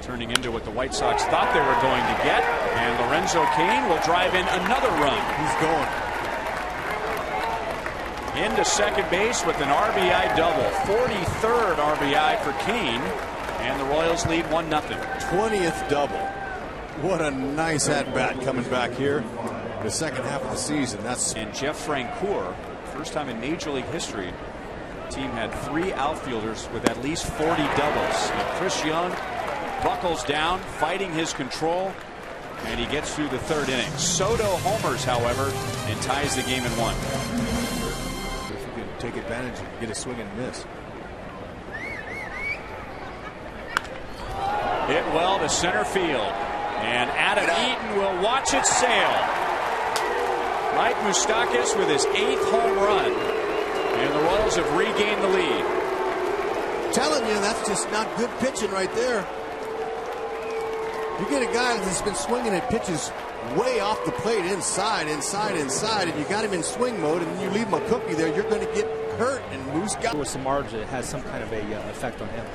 turning into what the White Sox thought they were going to get. And Lorenzo Cain will drive in another run. He's going into second base with an RBI double. 43rd RBI for Cain. And the Royals lead 1-0. 20th double. What a nice at-bat coming back here. The second half of the season. And Jeff Francoeur, first time in Major League history, the team had 3 outfielders with at least 40 doubles. And Chris Young buckles down, fighting his control, and he gets through the 3rd inning. Soto homers, however, and ties the game in 1. If you can take advantage and get a swing and miss. Hit well to center field, and Adam Eaton will watch it sail. Mike Moustakas with his 8th home run, and the Royals have regained the lead. Telling you, that's just not good pitching right there. You get a guy that's been swinging at pitches way off the plate, inside, and you got him in swing mode, and then you leave him a cookie there, you're going to get hurt. And Moose got with some margin, it has some kind of a effect on him.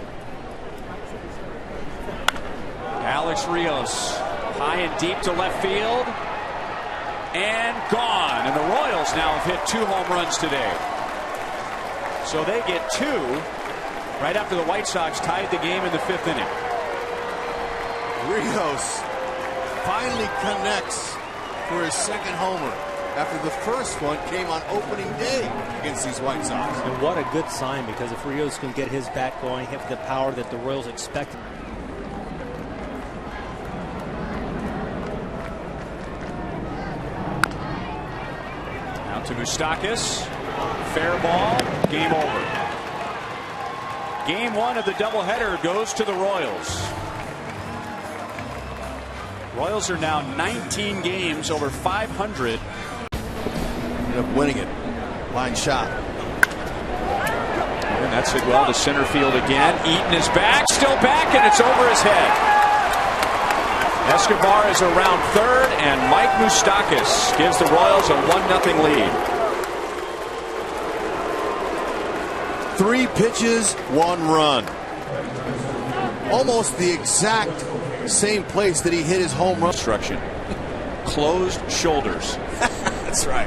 Alex Rios, high and deep to left field, and gone. And the Royals now have hit 2 home runs today. So they get 2 right after the White Sox tied the game in the 5th inning. Rios finally connects for his 2nd homer after the first one came on opening day against these White Sox. And what a good sign, because if Rios can get his bat going, hit the power that the Royals expect. Out to Moustakas. Fair ball. Game over. Game 1 of the doubleheader goes to the Royals. Royals are now 19 games over 500. Ended up winning it. Line shot. And that's hit well to center field again. Eaton is back, still back, and it's over his head. Escobar is around 3rd, and Mike Moustakas gives the Royals a 1-0 lead. 3 pitches, 1 run. Almost the exact same place that he hit his home run. Instruction. Closed shoulders. That's right.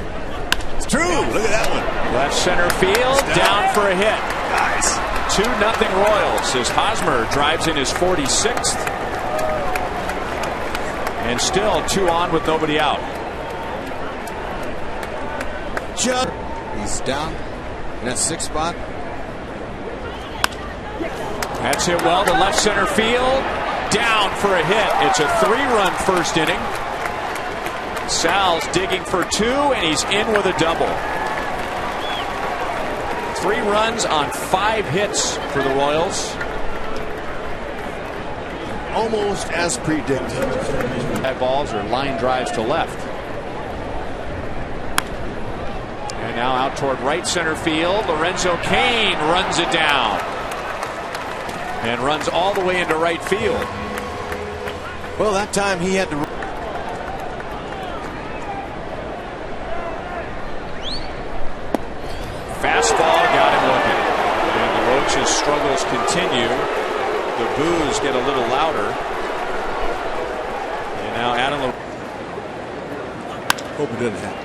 It's true. Look at that one. Left center field, down for a hit. Nice. 2-0 Royals as Hosmer drives in his 46th. And still 2 on with nobody out. He's down in that 6th spot. That's hit well to left center field. Down for a hit. It's a 3-run 1st inning. Sal's digging for 2, and he's in with a double. 3 runs on 5 hits for the Royals. Almost as predicted. High balls or line drives to left. And now out toward right center field. Lorenzo Cain runs it down. And runs all the way into right field. Well, that time he had to. Fastball got him looking. And the Roach's struggles continue. The boos get a little louder. And now Adam. Hope it doesn't happen.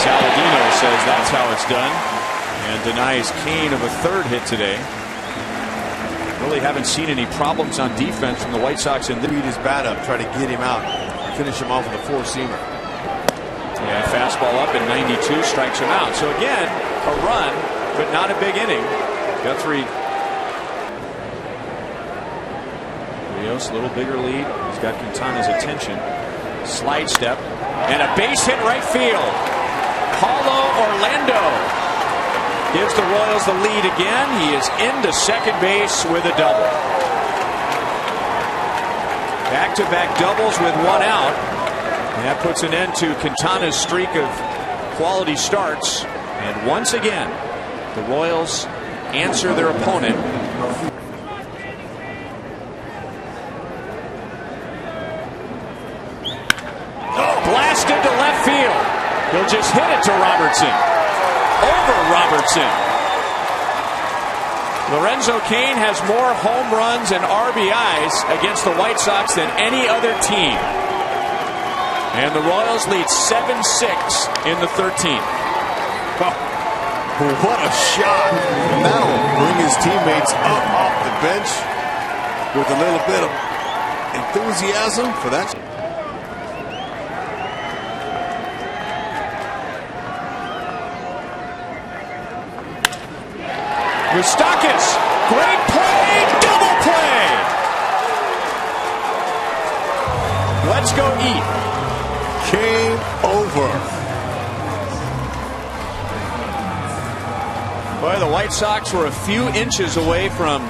Saladino says that's how it's done. And denies Cain of a 3rd hit today. Really haven't seen any problems on defense from the White Sox in this. Beat his bat up, try to get him out, finish him off with a 4-seamer. Yeah, fastball up in 92, strikes him out. So again, a run, but not a big inning. Guthrie. Rios, a little bigger lead. He's got Quintana's attention. Slide step, and a base hit right field. Paulo Orlando gives the Royals the lead again. He is into second base with a double. Back-to-back doubles with 1 out. And that puts an end to Quintana's streak of quality starts. And once again, the Royals answer their opponent. Blasted to left field. He'll just hit it to Robertson. Over Robertson. Lorenzo Cain has more home runs and RBIs against the White Sox than any other team. And the Royals lead 7-6 in the 13th. Oh, what a shot. And that'll bring his teammates up off the bench with a little bit of enthusiasm for that. Moustakas, great play, double play. Let's go eat. Game over. Boy, the White Sox were a few inches away from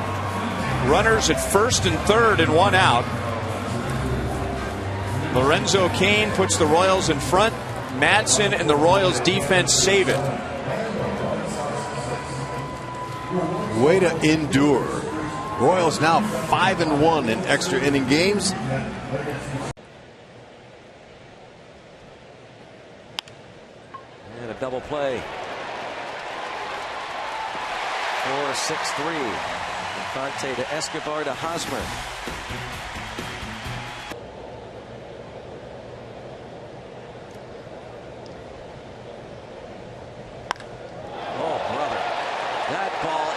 runners at first and third and one out. Lorenzo Cain puts the Royals in front. Madsen and the Royals defense save it. Way to endure. Royals now 5-1 in extra inning games. And a double play. 4-6-3. Infante to Escobar to Hosmer.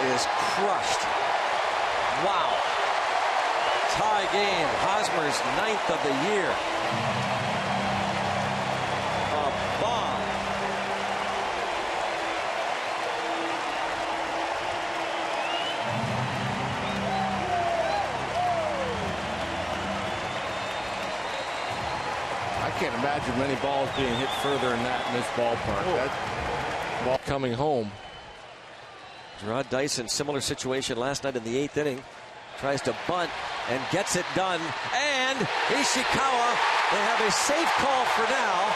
Is crushed. Wow. Tie game. Hosmer's 9th of the year. A bomb. I can't imagine many balls being hit further than that in this ballpark. That ball coming home. Gerard Dyson, similar situation last night in the 8th inning. Tries to bunt and gets it done. And Ishikawa, they have a safe call for now.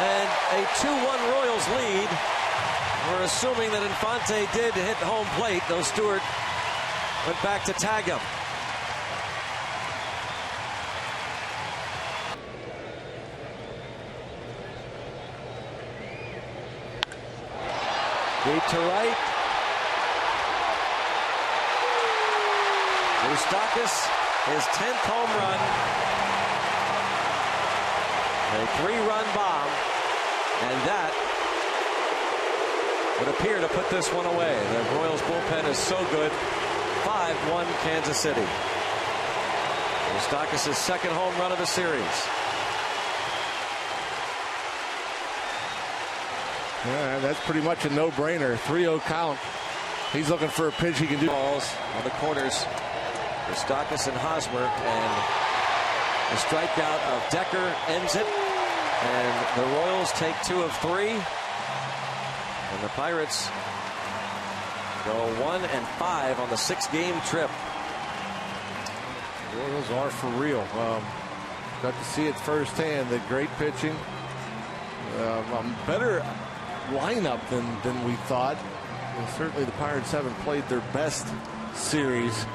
And a 2-1 Royals lead. We're assuming that Infante did hit home plate, though Stewart went back to tag him. Deep to right. Moustakas, his 10th home run. A 3-run bomb. And that would appear to put this one away. The Royals bullpen is so good. 5-1 Kansas City. Moustakas' second home run of the series. Yeah, that's pretty much a no-brainer. 3-0 count. He's looking for a pitch he can do. Balls on the corners. Moustakas and Hosmer, and the strikeout of Decker ends it. And the Royals take 2 of 3. And the Pirates go 1-5 on the 6-game trip. The Royals are for real. Got to see it firsthand. The great pitching. Better lineup than we thought. And certainly the Pirates haven't played their best series.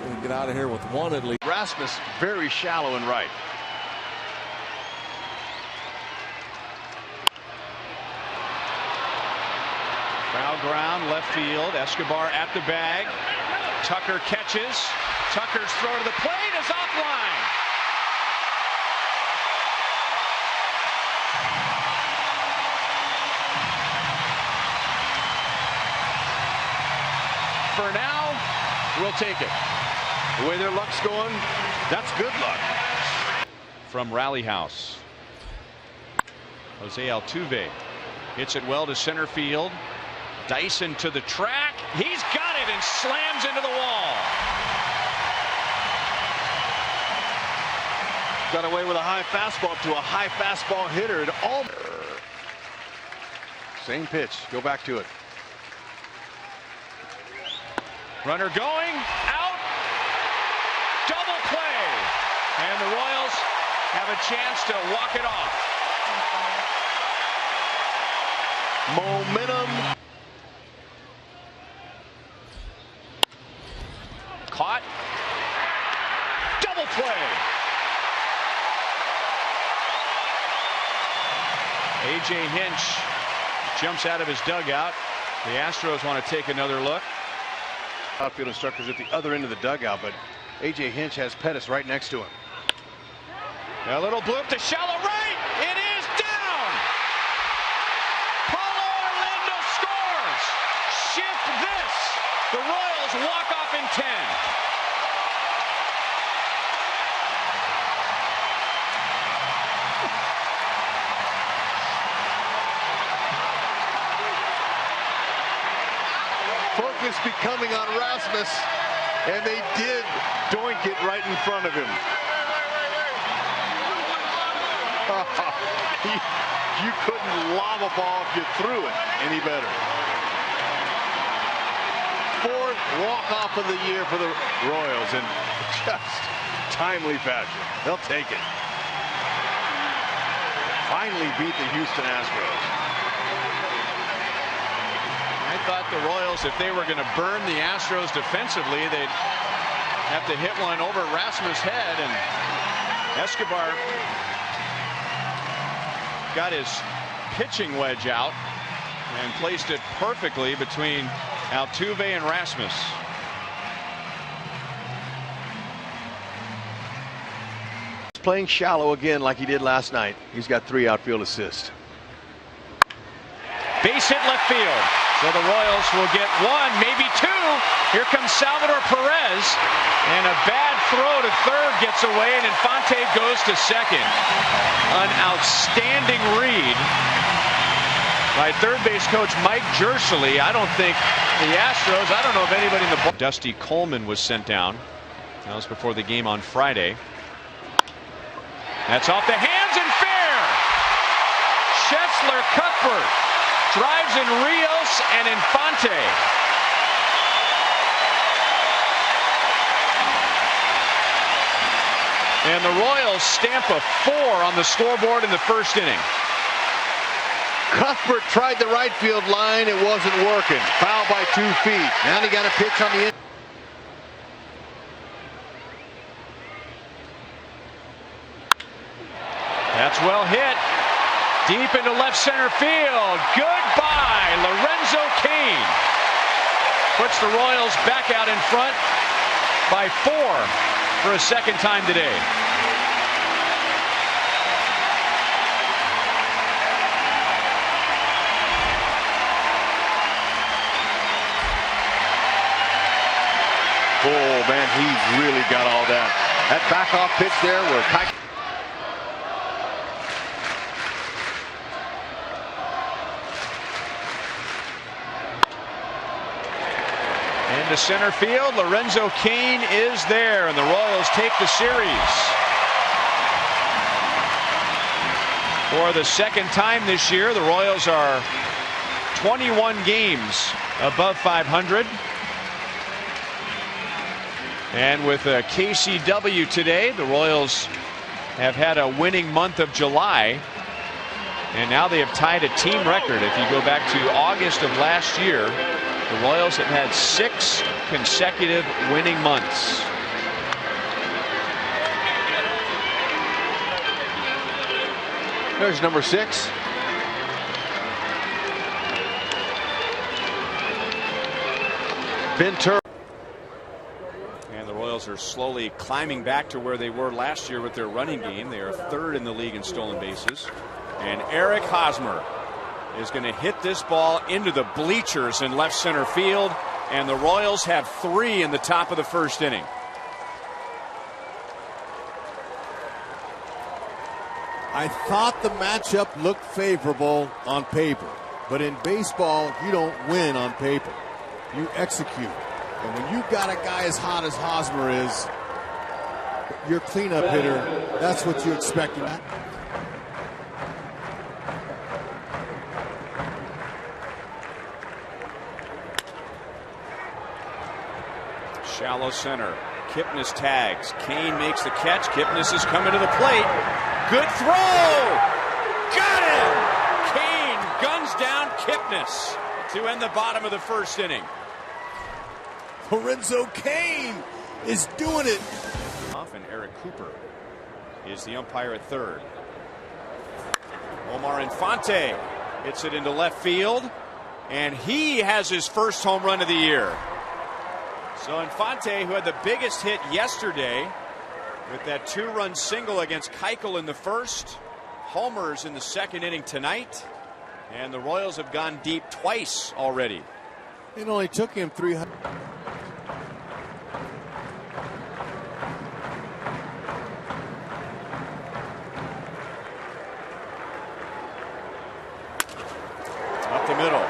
We'll get out of here with one at least. Rasmus very shallow and right. Foul ground, left field. Escobar at the bag. Tucker catches. Tucker's throw to the plate is offline. For now, we'll take it. The way their luck's going, that's good luck. From Rally House. Jose Altuve hits it well to center field. Dyson to the track. He's got it and slams into the wall. Got away with a high fastball to a high fastball hitter. Same pitch. Go back to it. Runner going out. Double play. And the Royals have a chance to walk it off. Momentum. Caught. Double play. A.J. Hinch jumps out of his dugout. The Astros want to take another look. Outfield instructors at the other end of the dugout, but A.J. Hinch has Pettis right next to him. A little bloop to shallow right. It is down. Paulo Orlando scores. Shift this. The Royals walk off in 10. Focus becoming on Rasmus, and they did doink it right in front of him. You couldn't lob a ball if you threw it any better. Fourth walk-off of the year for the Royals in just timely fashion. They'll take it. Finally beat the Houston Astros. I thought the Royals, if they were going to burn the Astros defensively, they'd have to hit one over Rasmus' head, and Escobar got his pitching wedge out and placed it perfectly between Altuve and Rasmus. He's playing shallow again like he did last night. He's got 3 outfield assists. Base hit left field. So the Royals will get 1, maybe 2. Here comes Salvador Perez, and a bad throw to third gets away, and Infante goes to second. An outstanding read by third base coach Mike Jershely. I don't think the Astros, I don't know if anybody in the ball. Dusty Coleman was sent down. That was before the game on Friday. That's off the hands and fair. Schessler Cuthbert drives in Rios and Infante. And the Royals stamp a 4 on the scoreboard in the first inning. Cuthbert tried the right field line. It wasn't working. Foul by 2 feet. Now he got a pitch on the end. That's well hit. Deep into left center field. Goodbye, Lorenzo Cain. Puts the Royals back out in front by 4 for a second time today. Oh, man, he's really got all that. That back-off pitch there where Ty... Into center field, Lorenzo Cain is there, and the Royals take the series. For the second time this year, the Royals are 21 games above 500. And with a KCW today, the Royals have had a winning month of July. And now they have tied a team record. If you go back to August of last year, the Royals have had 6 consecutive winning months. There's number 6. Ventura. And the Royals are slowly climbing back to where they were last year with their running game. They are 3rd in the league in stolen bases. And Eric Hosmer is going to hit this ball into the bleachers in left center field. And the Royals have 3 in the top of the first inning. I thought the matchup looked favorable on paper, but in baseball, you don't win on paper. You execute. And when you got a guy as hot as Hosmer is, your cleanup hitter, that's what you expect. Shallow center. Kipnis tags. Cain makes the catch. Kipnis is coming to the plate. Good throw! Got him! Cain guns down Kipnis to end the bottom of the first inning. Lorenzo Cain is doing it. And Eric Cooper is the umpire at third. Omar Infante hits it into left field. And he has his first home run of the year. So Infante, who had the biggest hit yesterday with that 2-run single against Keuchel in the first, homers in the second inning tonight. And the Royals have gone deep twice already. It only took him 300. Up the middle.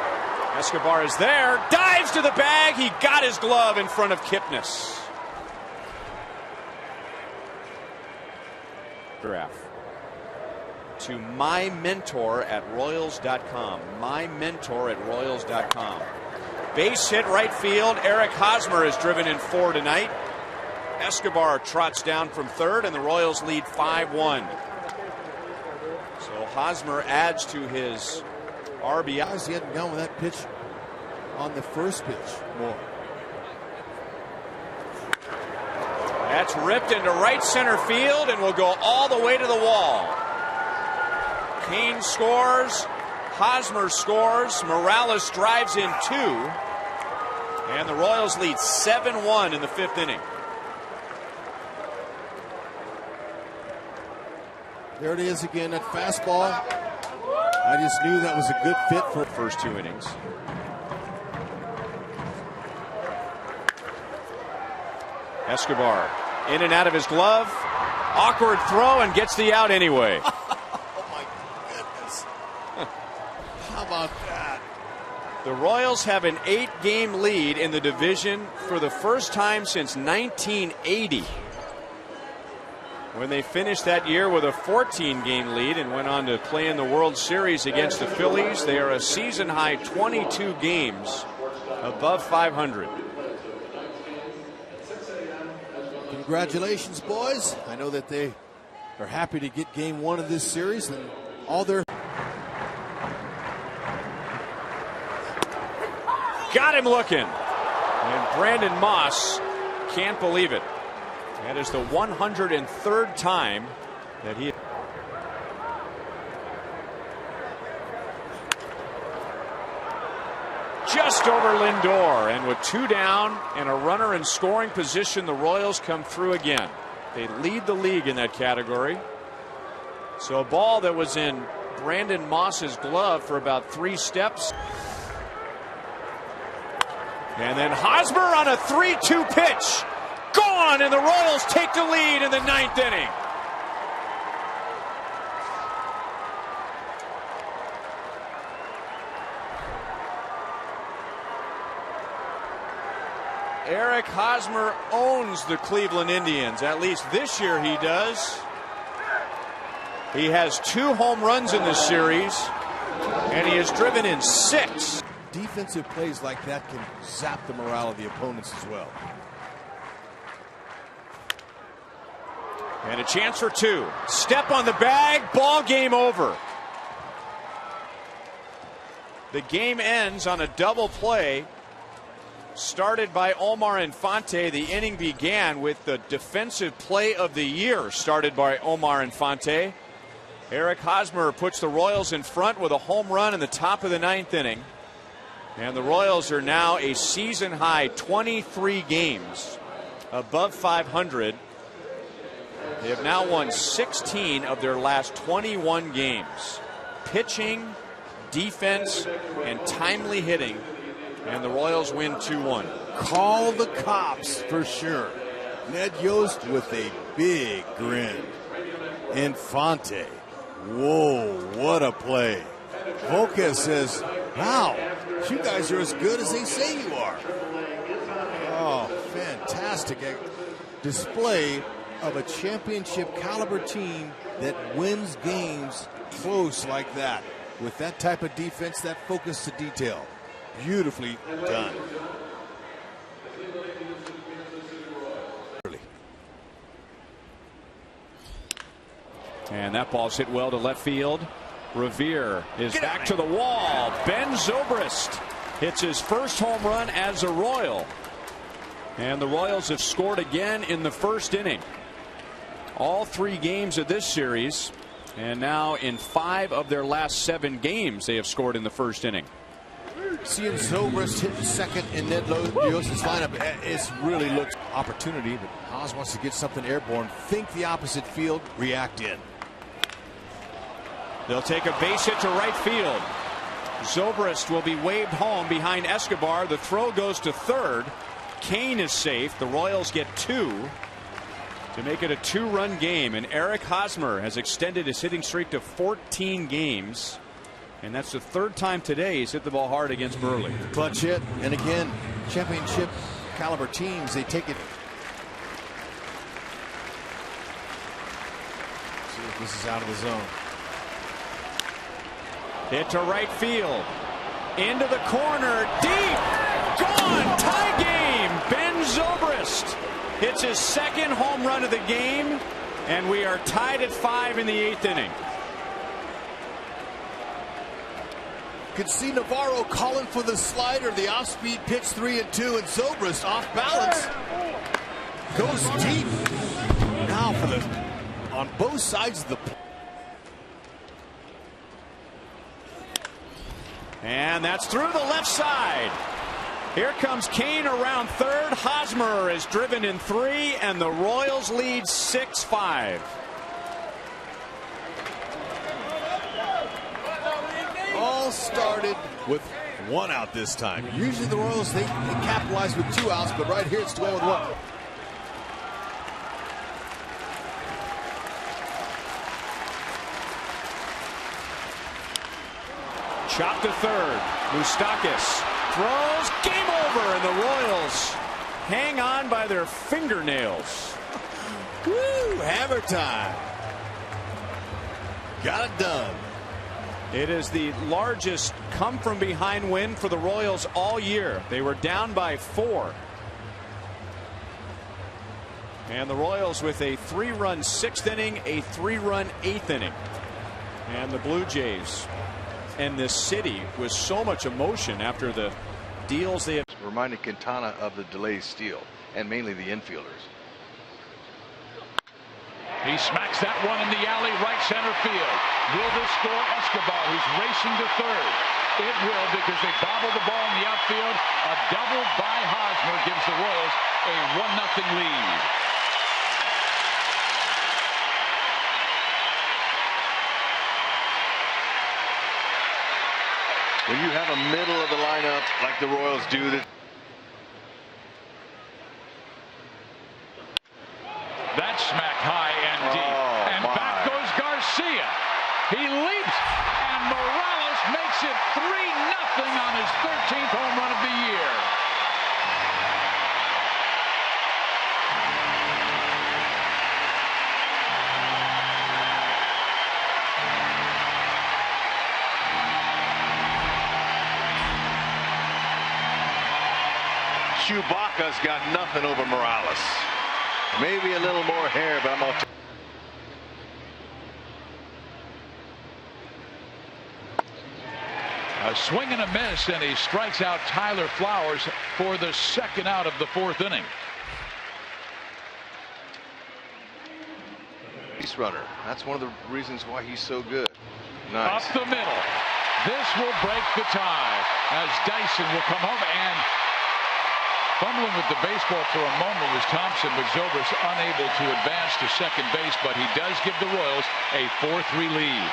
Escobar is there. Dives to the bag. He got his glove in front of Kipnis. To my mentor at Royals.com. My mentor at Royals.com. Base hit right field. Eric Hosmer is driven in 4 tonight. Escobar trots down from third, and the Royals lead 5-1. So Hosmer adds to his RBIs. He hadn't gone with that pitch on the first pitch more. That's ripped into right center field and will go all the way to the wall. Kane scores. Hosmer scores. Morales drives in 2. And the Royals lead 7-1 in the 5th inning. There it is again, that fastball. I just knew that was a good fit for first 2 innings. Escobar in and out of his glove. Awkward throw and gets the out anyway. Oh my goodness. How about that? The Royals have an 8-game lead in the division for the first time since 1980. When they finished that year with a 14-game lead and went on to play in the World Series against the Phillies, they are a season-high 22 games above 500. Congratulations, boys. I know that they are happy to get game 1 of this series and all their... Got him looking. And Brandon Moss can't believe it. That is the 103rd time that he... Just over Lindor, and with 2 down and a runner in scoring position, the Royals come through again. They lead the league in that category. So a ball that was in Brandon Moss's glove for about 3 steps. And then Hosmer on a 3-2 pitch. Gone, and the Royals take the lead in the 9th inning. Eric Hosmer owns the Cleveland Indians. At least this year he does. He has 2 home runs in this series, and he has driven in 6. Defensive plays like that can zap the morale of the opponents as well. And a chance for 2. Step on the bag, ball game over. The game ends on a double play started by Omar Infante. The inning began with the defensive play of the year started by Omar Infante. Eric Hosmer puts the Royals in front with a home run in the top of the 9th inning. And the Royals are now a season high 23 games above 500. They have now won 16 of their last 21 games. Pitching, defense, and timely hitting. And the Royals win 2-1. Call the cops for sure. Ned Yost with a big grin. Infante. Whoa, what a play. Volquez says, wow, you guys are as good as they say you are. Oh, fantastic display of a championship caliber team that wins games close like that. With that type of defense, that focus to detail. Beautifully done. And that ball's hit well to left field. Revere is back to the wall. Ben Zobrist hits his first home run as a Royal. And the Royals have scored again in the first inning. All 3 games of this series. And now in 5 of their last 7 games, they have scored in the first inning. Seeing Zobrist hit second in Ned Leos's lineup, it really looks opportunity, but Haas wants to get something airborne. Think the opposite field, react in. They'll take a base hit to right field. Zobrist will be waved home behind Escobar. The throw goes to third. Kane is safe. The Royals get 2 to make it a 2-run game, and Eric Hosmer has extended his hitting streak to 14 games, and that's the 3rd time today he's hit the ball hard against Burley. Clutch hit, and again, championship caliber teams, they take it. See if this is out of the zone. Hit to right field, into the corner, deep, gone, tie game. Ben Zobrist hits his 2nd home run of the game, and we are tied at 5 in the 8th inning. Could see Navarro calling for the slider, the off-speed pitch 3-2, and Zobrist off balance goes deep. Now for the on both sides of the. And that's through the left side. Here comes Kane around third. Hosmer is driven in 3, and the Royals lead 6-5. All started with 1 out this time. Usually the Royals, they capitalize with 2 outs, but right here it's 2 with 1. Chop to third. Moustakas throws. Game over, and the Royals hang on by their fingernails. Woo! Hammer time. Got it done. It is the largest come from behind win for the Royals all year. They were down by 4. And the Royals with a 3-run 6th inning, a 3-run 8th inning. And the Blue Jays and this city with so much emotion after the deals they have. Reminded Quintana of the delayed steal, and mainly the infielders. He smacks that one in the alley, right center field. Will this score Escobar, who's racing to third? It will, because they bobble the ball in the outfield. A double by Hosmer gives the Royals a 1-0 lead. When you have a middle of the lineup like the Royals do, That's smacked high and deep. And back goes Garcia. He leaps, and Morales makes it 3-0 on his 13th home run of the year. Chewbacca's got nothing over Morales. Maybe a little more hair, but I'm all. A swing and a miss, and he strikes out Tyler Flowers for the 2nd out of the 4th inning. Base runner. That's one of the reasons why he's so good. Nice. Up the middle. This will break the tie as Dyson will come home, and fumbling with the baseball for a moment was Thompson, but Zobrist unable to advance to second base, but he does give the Royals a 4-3 lead.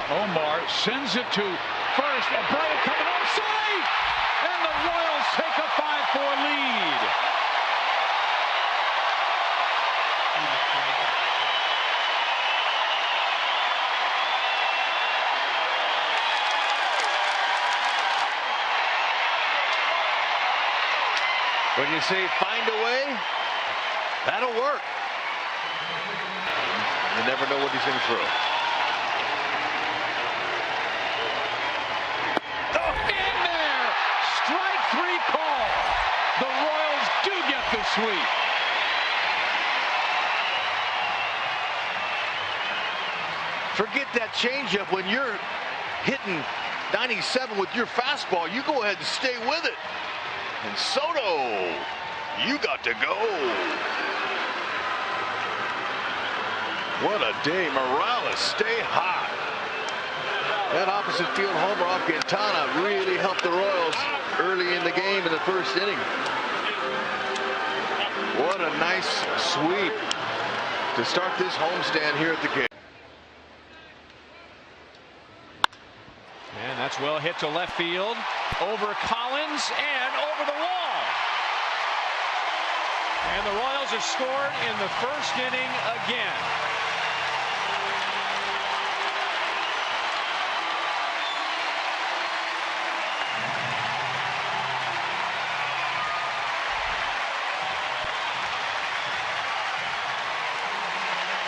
Omar sends it to first. Abreu coming on, safe! And the Royals take a 5-4 lead. When you say find a way, that'll work. You never know what he's going to throw. Sweet. Forget that changeup when you're hitting 97 with your fastball. You go ahead and stay with it. And Soto, you got to go. What a day. Morales, stay hot. That opposite field homer off Quintana really helped the Royals early in the game in the first inning. What a nice sweep to start this homestand here at the game. And that's well hit to left field, over Collins and over the wall. And the Royals have scored in the first inning again.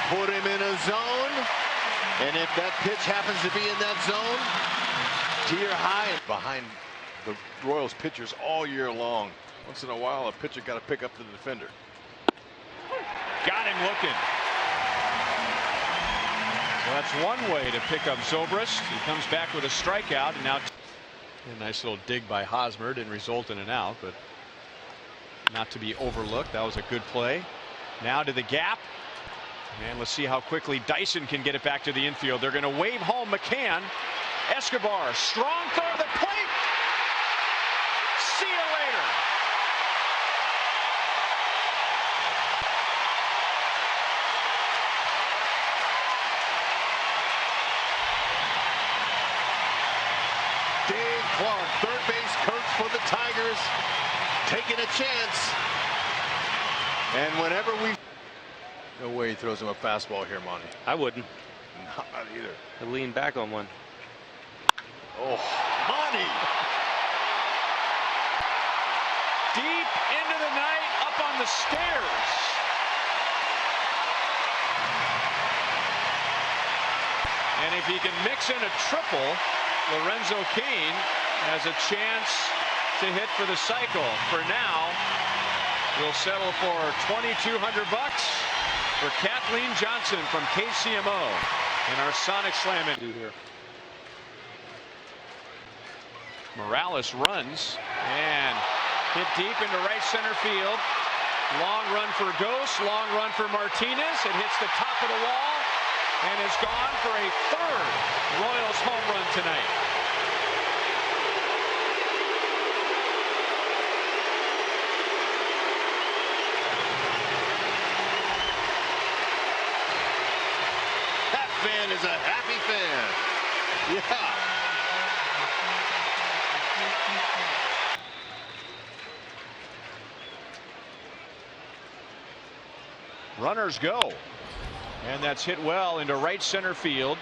Put him in a zone, and if that pitch happens to be in that zone, tier high behind the Royals pitchers all year long. Once in a while, a pitcher got to pick up the defender. Got him looking. Well, that's one way to pick up Zobrist. He comes back with a strikeout, and now a nice little dig by Hosmer didn't result in an out, but not to be overlooked. That was a good play. Now to the gap. And let's see how quickly Dyson can get it back to the infield. They're going to wave home McCann. Escobar, strong throw to the plate. See you later. Dave Clark, third base coach for the Tigers, taking a chance. And whenever we... No way he throws him a fastball here, Monty. I wouldn't. Not either. I'd lean back on one. Oh, Monty! Deep into the night, up on the stairs. And if he can mix in a triple, Lorenzo Cain has a chance to hit for the cycle. For now, we'll settle for $2,200 for Kathleen Johnson from KCMO in our Sonic Slam in here. Morales runs and hit deep into right center field. Long run for Ghost, long run for Martinez. It hits the top of the wall and is gone for a third Royals home run tonight. Fan is a happy fan. Yeah. Runners go. And that's hit well into right center field.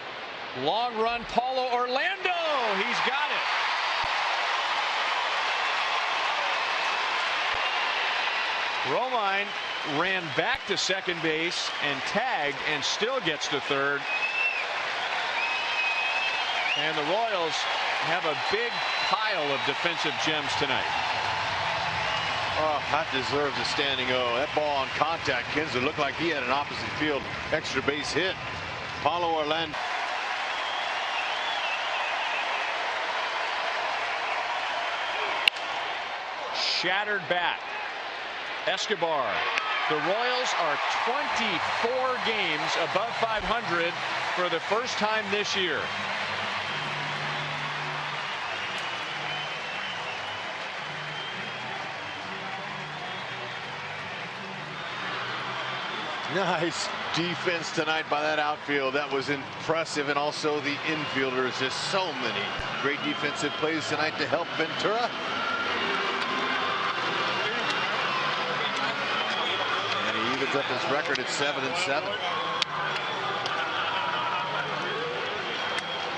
Long run, Paulo Orlando. He's got it. Romine ran back to second base and tagged and still gets to third. And the Royals have a big pile of defensive gems tonight. Oh, that deserves a standing O. That ball on contact, Kinsler looked like he had an opposite field extra base hit. Paulo Orlando. Shattered bat. Escobar. The Royals are 24 games above 500 for the first time this year. Nice defense tonight by that outfield. That was impressive. And also the infielders. Just so many great defensive plays tonight to help Ventura. And he evens up his record at 7-7.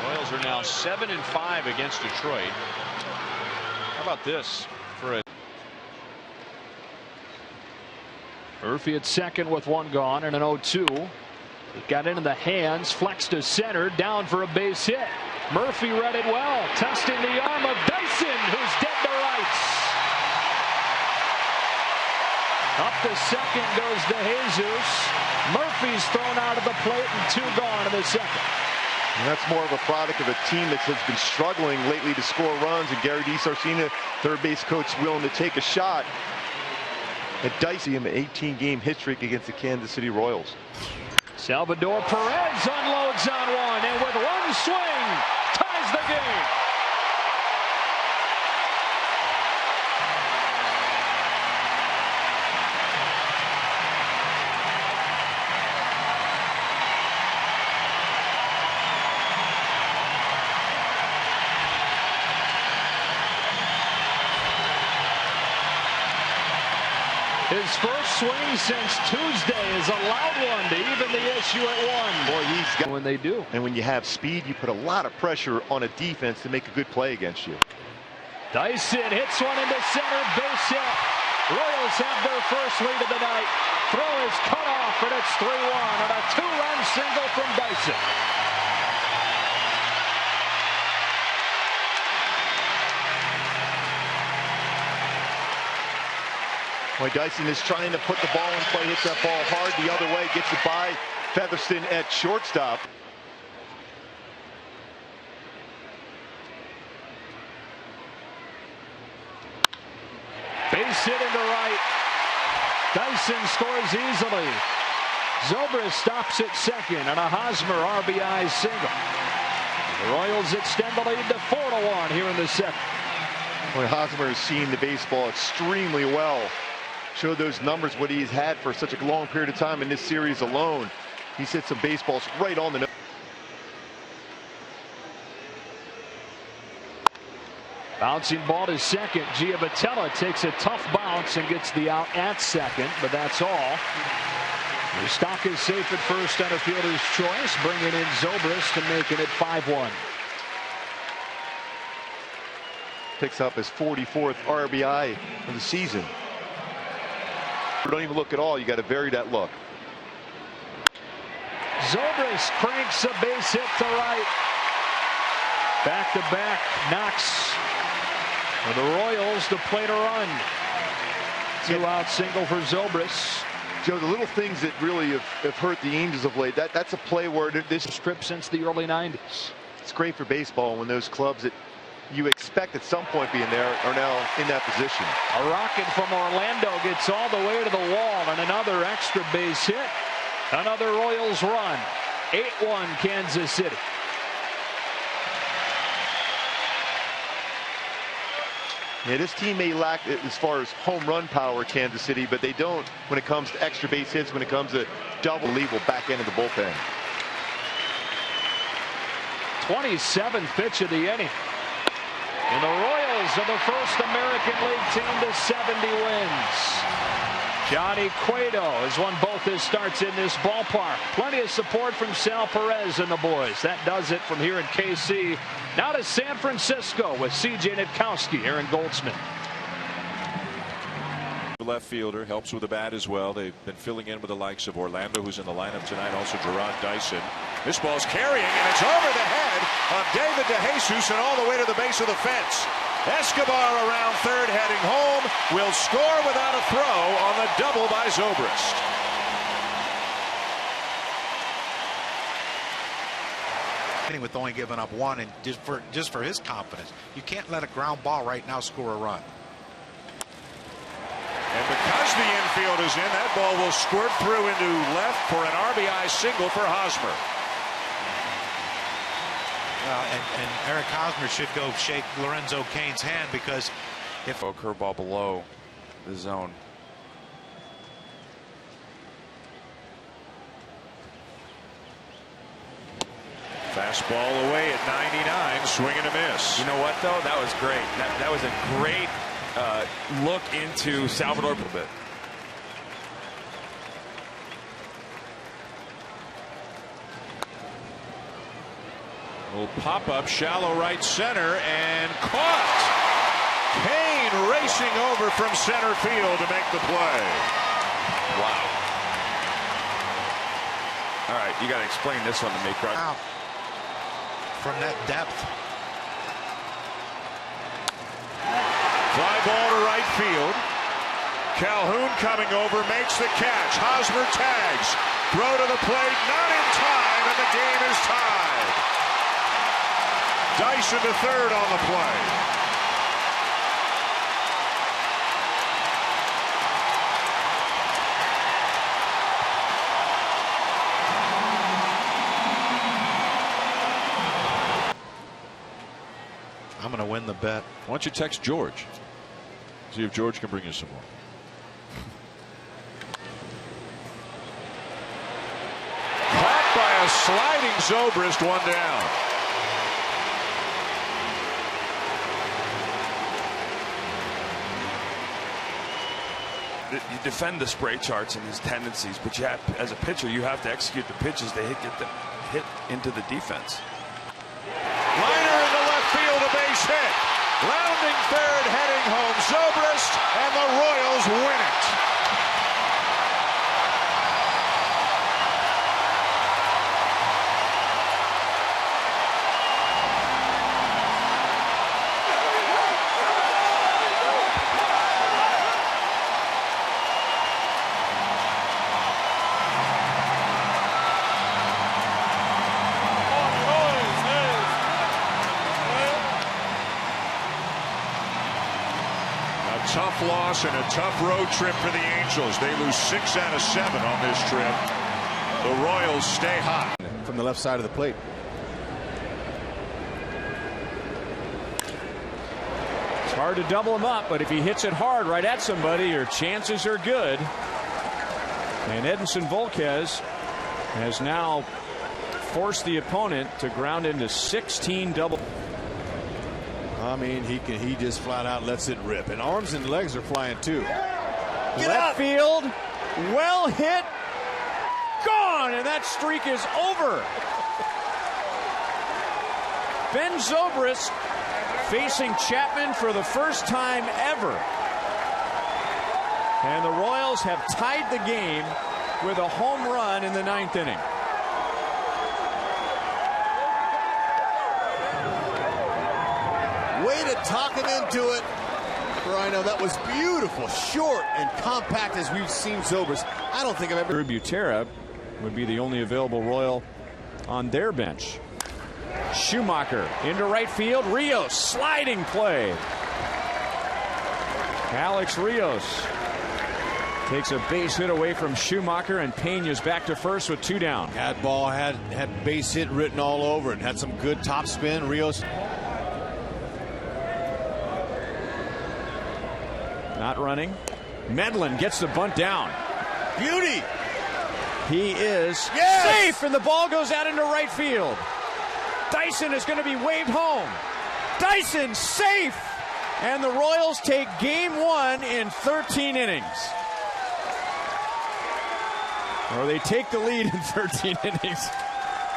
Royals are now 7-5 against Detroit. How about this for a Murphy at second with one gone and an 0-2. It got into the hands, flexed to center, down for a base hit. Murphy read it well, testing the arm of Dyson, who's dead to rights. Up to second goes De Jesus. Murphy's thrown out of the plate and two gone in the second. And that's more of a product of a team that has been struggling lately to score runs, and Gary DiSarcina, third base coach, willing to take a shot at Dyson, an 18-game hit streak against the Kansas City Royals. Salvador Perez unloads on one, and with one swing, ties the game. His first swing since Tuesday is a loud one to even the issue at 1. Boy, he's got, when they do. And when you have speed, you put a lot of pressure on a defense to make a good play against you. Dyson hits one into center, base hit. Royals have their first lead of the night. Throw is cut off, and it's 3-1 on a 2-run single from Dyson. Boy, Dyson is trying to put the ball in play, hits that ball hard the other way, gets it by Featherston at shortstop. Base hit into right. Dyson scores easily. Zobrist stops at second on a Hosmer RBI single. The Royals extend the lead to 4-1 here in the second. Boy, Hosmer has seen the baseball extremely well. Showed those numbers, what he's had for such a long period of time in this series alone. He's hit some baseballs right on the nose. Bouncing ball to second. Giavatella takes a tough bounce and gets the out at second, but that's all. The stock is safe at first on a fielder's choice, bringing in Zobrist and making it 5-1. Picks up his 44th RBI of the season. Don't even look at all. You got to vary that look. Zobrist cranks a base hit to right. Back to back knocks for the Royals to play to run. 2-out single for Zobrist. Joe, the little things that really have hurt the Angels of late, that's a play where this strip since the early 90s. It's great for baseball when those clubs that you expect at some point being there are now in that position. A rocket from Orlando gets all the way to the wall, and another extra base hit. Another Royals run. 8-1 Kansas City. Yeah, this team may lack as far as home run power, Kansas City, but they don't when it comes to extra base hits, when it comes to double legal back end of the bullpen. 27th pitch of the inning. And the Royals are the first American League team to 70 wins. Johnny Cueto has won both his starts in this ballpark. Plenty of support from Sal Perez and the boys. That does it from here in KC. Now to San Francisco with C.J. Nitkowski, Aaron Goldsmith. The left fielder helps with the bat as well. They've been filling in with the likes of Orlando, who's in the lineup tonight. Also Gerard Dyson. This ball's carrying, and it's over the head of David DeJesus and all the way to the base of the fence. Escobar around third heading home will score without a throw on the double by Zobrist. With only giving up one, and just for his confidence, you can't let a ground ball right now score a run. And because the infield is in, that ball will squirt through into left for an RBI single for Hosmer. And Eric Hosmer should go shake Lorenzo Cain's hand, because if a curveball below the zone. Fastball away at 99, swing and a miss. You know what, though? That was great. That was a great look into Salvador a little bit. Little pop-up, shallow right center, and caught. Cain racing over from center field to make the play. Wow. All right, you got to explain this one to me, Craig. Wow. From that depth. Fly ball to right field. Calhoun coming over, makes the catch. Hosmer tags. Throw to the plate, not in time, and the game is tied. Dyson to third on the play. I'm going to win the bet. Why don't you text George? See if George can bring you some more. Caught by a sliding Zobrist, one down. You defend the spray charts and his tendencies, but you have, as a pitcher, you have to execute the pitches to hit into the defense. Liner in the left field, a base hit. Rounding third, heading home, Zobrist, and the Royals win it. Tough loss and a tough road trip for the Angels. They lose 6 out of 7 on this trip. The Royals stay hot. From the left side of the plate. It's hard to double him up, but if he hits it hard right at somebody, your chances are good. And Edinson Volquez has now forced the opponent to ground into 16 double. I mean, he just flat out lets it rip, and arms and legs are flying too. Left field, well hit, gone, and that streak is over. Ben Zobrist facing Chapman for the first time ever, and the Royals have tied the game with a home run in the 9th inning. Way to talk him into it. Rhino, that was beautiful, short and compact as we've seen Zobrist. I don't think I've ever. Butera would be the only available Royal on their bench. Schumacher into right field. Rios sliding play. Alex Rios takes a base hit away from Schumacher, and Pena's back to first with 2 down. That ball had base hit written all over it. Had some good top spin. Rios. Not running. Medlin gets the bunt down. Beauty. He is safe, and the ball goes out into right field. Dyson is going to be waved home. Dyson safe, and the Royals take game 1 in 13 innings. Or they take the lead in 13 innings.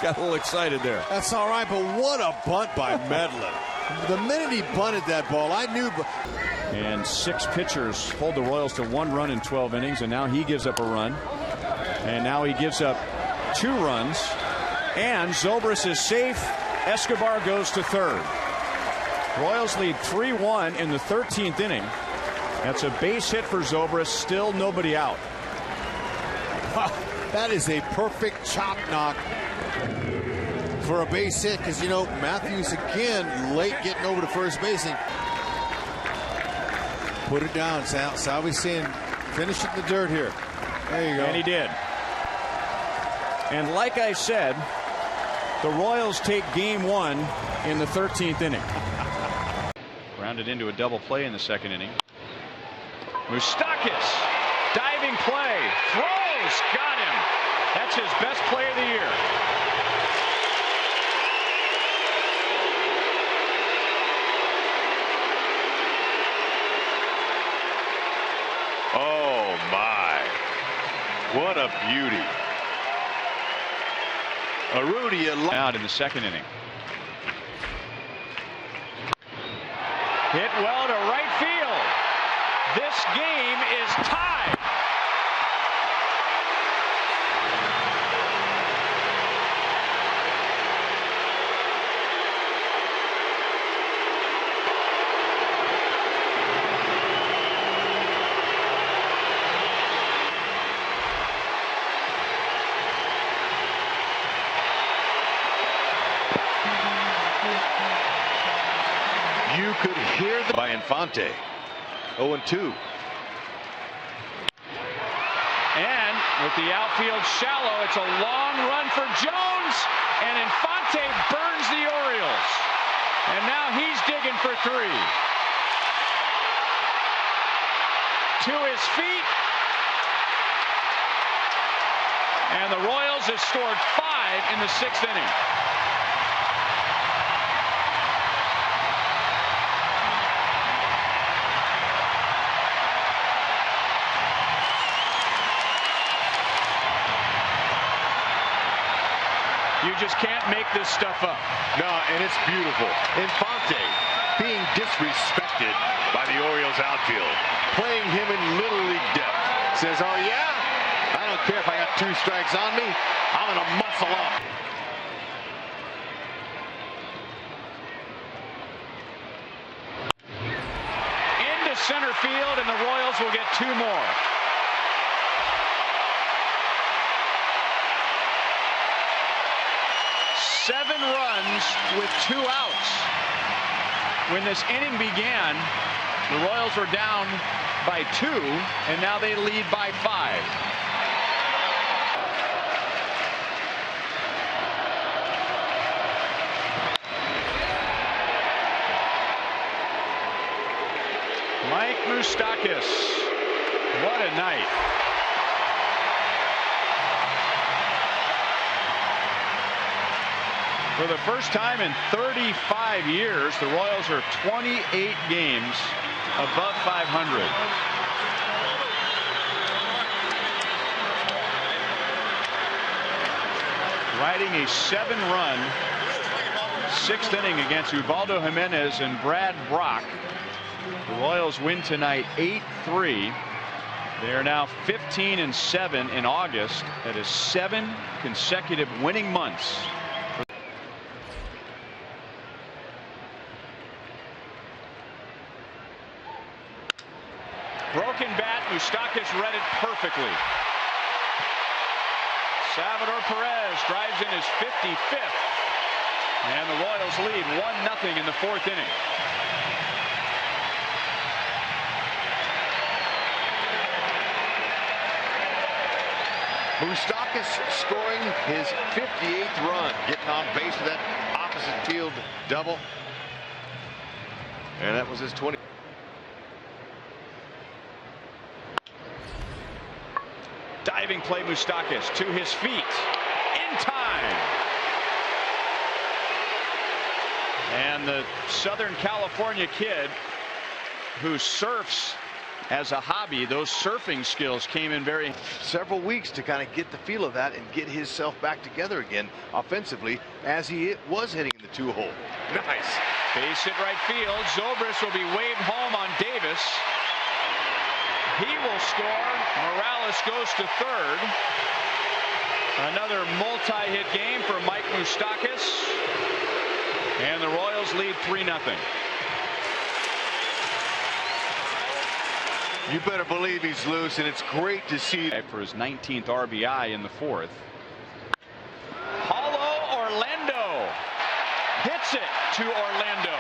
Got a little excited there. That's all right, but what a bunt by Medlin. The minute he bunted that ball, I knew. And 6 pitchers hold the Royals to 1 run in 12 innings, and now he gives up a run. And now he gives up 2 runs. And Zobrist is safe. Escobar goes to third. Royals lead 3-1 in the 13th inning. That's a base hit for Zobrist. Still nobody out. That is a perfect chop knock for a base hit, because, you know, Matthews again late getting over to first base. And put it down, Salvy's saying finish it in the dirt here. There you go. And he did. And like I said, the Royals take game 1 in the 13th inning. Rounded into a double play in the 2nd inning. Moustakas, diving play, throws, got him. That's his best play of the year. Oh my, what a beauty. Urrutia out in the 2nd inning. Hit well to right field. This game is tied. Here by Infante. 0-2. And with the outfield shallow, it's a long run for Jones, and Infante burns the Orioles. And now he's digging for 3. To his feet. And the Royals have scored 5 in the 6th inning. You just can't make this stuff up. No, and it's beautiful. Infante being disrespected by the Orioles outfield. Playing him in Little League depth. Says, oh yeah? I don't care if I got 2 strikes on me. I'm going to muscle up. Into center field, and the Royals will get 2 more. Seven runs with 2 outs. When this inning began, the Royals were down by 2, and now they lead by 5. Mike Moustakas. What a night. For the first time in 35 years, the Royals are 28 games above 500. Riding a 7-run 6th inning against Ubaldo Jimenez and Brad Brock. The Royals win tonight 8-3. They are now 15-7 in August. That is 7 consecutive winning months. Broken bat, Moustakas read it perfectly. Salvador Perez drives in his 55th. And the Royals lead 1-0 in the 4th inning. Moustakas scoring his 58th run, getting on base for that opposite field double. And that was his 20th. Diving play, Moustakas to his feet in time. And the Southern California kid who surfs as a hobby, those surfing skills came in very. Several weeks to kind of get the feel of that and get himself back together again offensively as he was hitting in the 2-hole. Nice. Base hit right field. Zobrist will be waved home on Davis. He will score. Morales goes to 3rd. Another multi-hit game for Mike Moustakas. And the Royals lead 3-0. You better believe he's loose, and it's great to see. For his 19th RBI in the 4th. Paulo Orlando hits it to Orlando.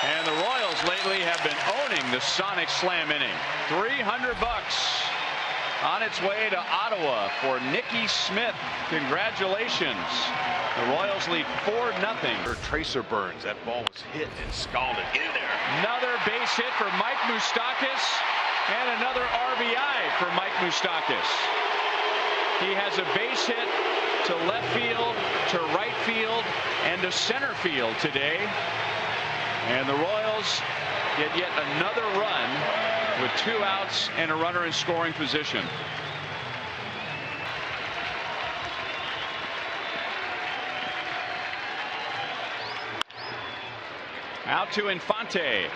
And the Royals lately have been owning the Sonic Slam inning. $300 on its way to Ottawa for Nicky Smith. Congratulations. The Royals lead 4-0. Tracer Burns. That ball was hit and scalded in there. Another base hit for Mike Moustakas and another RBI for Mike Moustakas. He has a base hit to left field, to right field, and to center field today. And the Royals get yet another run with 2 outs and a runner in scoring position. Out to Infante.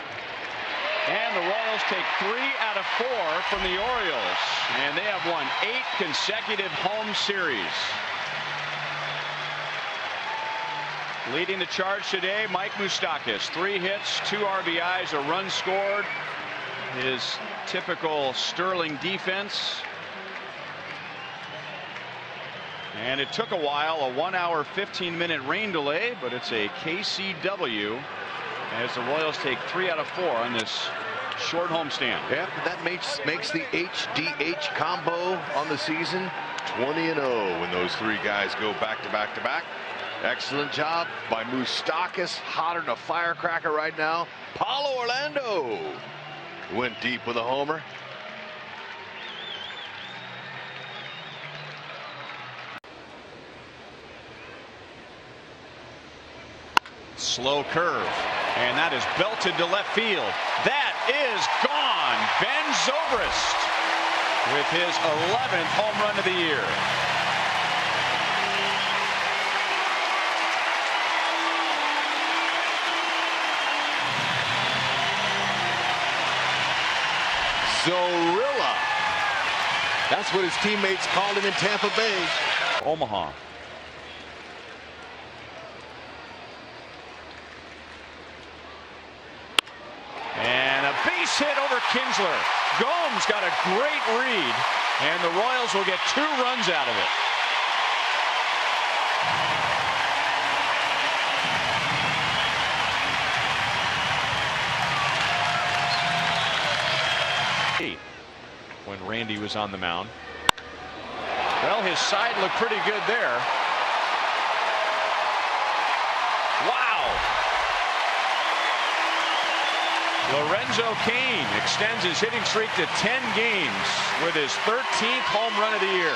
And the Royals take 3 out of 4 from the Orioles. And they have won 8 consecutive home series. Leading the charge today, Mike Moustakas. 3 hits, 2 RBIs, a run scored. His typical Sterling defense. And it took a while, a 1 hour, 15-minute rain delay, but it's a KCW as the Royals take 3 out of 4 on this short homestand. Yep, that makes the HDH combo on the season 20-0 when those 3 guys go back to back to back. Excellent job by Moustakas, hotter than a firecracker right now. Paulo Orlando went deep with a homer. Slow curve, and that is belted to left field. That is gone. Ben Zobrist with his 11th home run of the year. Zorilla. That's what his teammates called him in Tampa Bay. Omaha. And a base hit over Kinsler. Gomes got a great read, and the Royals will get 2 runs out of it. When Randy was on the mound. Well, his side looked pretty good there. Wow. Lorenzo Cain extends his hitting streak to 10 games with his 13th home run of the year.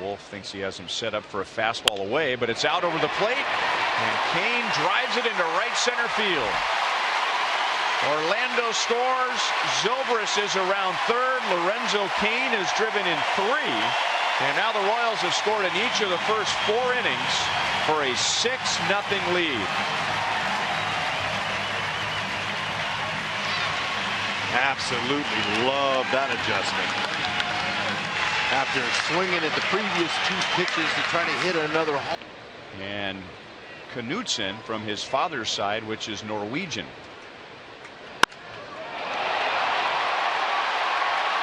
Wolf thinks he has him set up for a fastball away, but it's out over the plate, and Cain drives it into right center field. Orlando scores. Zobrist is around third. Lorenzo Cain is driven in 3, and now the Royals have scored in each of the first 4 innings for a 6-0 lead. Absolutely love that adjustment. After swinging at the previous 2 pitches to try to hit another home. And Knutson from his father's side, which is Norwegian.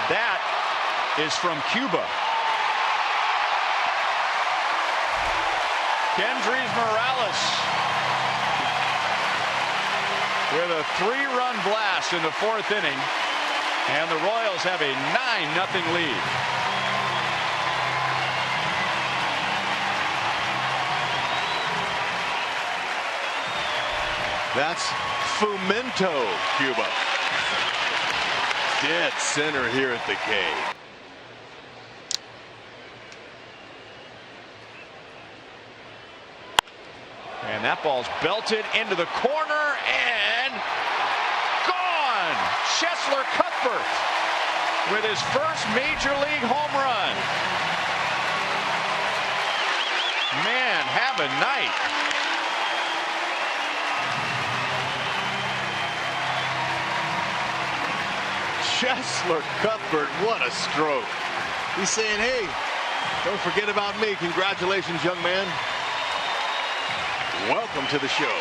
That is from Cuba. Kendrys Morales with a 3-run blast in the 4th inning, and the Royals have a 9-0 lead. That's Fumento, Cuba. Dead center here at the K. And that ball's belted into the corner and gone. Cheslor Cuthbert with his first major league home run. Man, have a night. Cheslor Cuthbert, what a stroke. He's saying, hey, don't forget about me. Congratulations, young man. Welcome to the show.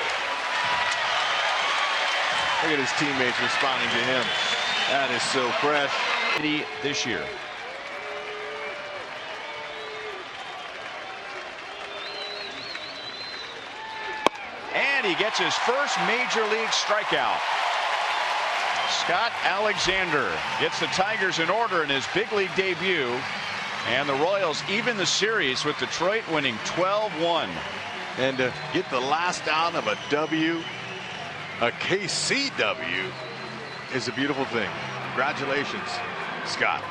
Look at his teammates responding to him. That is so fresh. This year. And he gets his first major league strikeout. Scott Alexander gets the Tigers in order in his big league debut, and the Royals even the series with Detroit winning 12-1. And to get the last out of a W, a KCW, is a beautiful thing. Congratulations, Scott.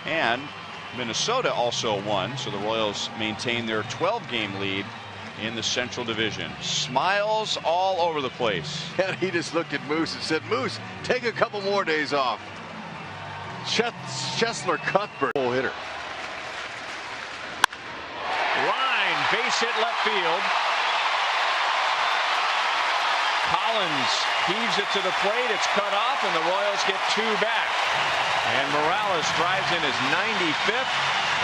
And Minnesota also won, so the Royals maintain their 12-game lead in the Central Division. Smiles all over the place. And he just looked at Moose and said, Moose, take a couple more days off. Cheslor Cuthbert, full hitter. base hit left field. Collins heaves it to the plate. It's cut off, and the Royals get 2 back. And Morales drives in his 95th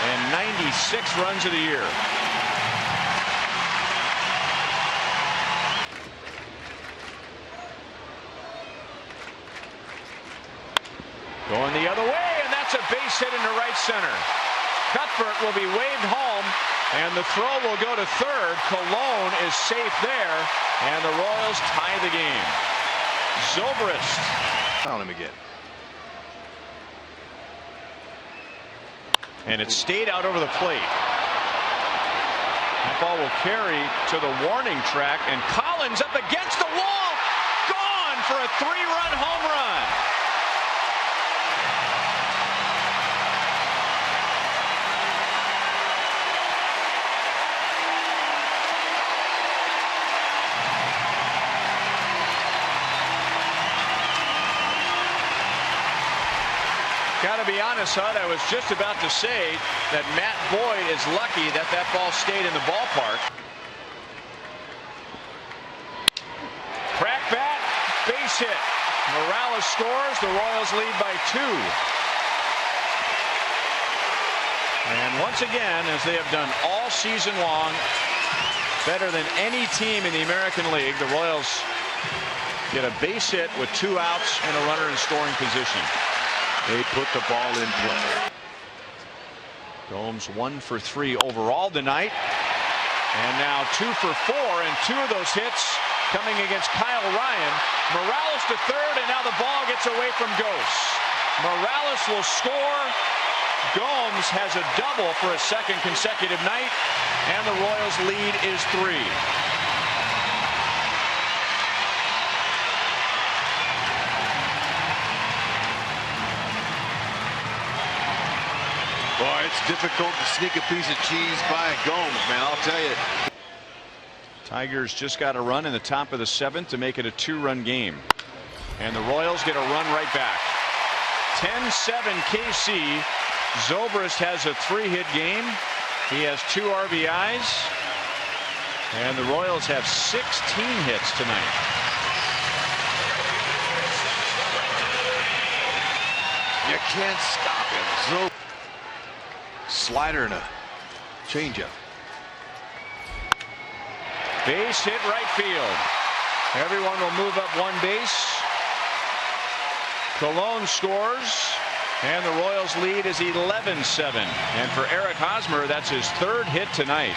and 96 runs of the year. Going the other way, and that's a base hit into right center. Cuthbert will be waved home, and the throw will go to third. Colon is safe there, and the Royals tie the game. Zobrist. Found him again. And it stayed out over the plate. That ball will carry to the warning track, and Collins up against the wall. Gone for a 3-run home run. Got to be honest, Hud, I was just about to say that Matt Boyd is lucky that that ball stayed in the ballpark. Crack bat, base hit. Morales scores. The Royals lead by 2. And once again, as they have done all season long, better than any team in the American League, the Royals get a base hit with 2 outs and a runner in scoring position. They put the ball in play. Gomes 1 for 3 overall tonight. And now 2 for 4, and 2 of those hits coming against Kyle Ryan. Morales to third, and now the ball gets away from Gose. Morales will score. Gomes has a double for a 2nd consecutive night, and the Royals' lead is 3. Boy, it's difficult to sneak a piece of cheese by Gomes, man, I'll tell you. Tigers just got a run in the top of the 7th to make it a 2-run game. And the Royals get a run right back. 10-7 KC. Zobrist has a 3-hit game. He has 2 RBIs. And the Royals have 16 hits tonight. You can't stop him. Slider and a changeup. Base hit right field. Everyone will move up 1 base. Colon scores, and the Royals lead is 11-7. And for Eric Hosmer, that's his 3rd hit tonight.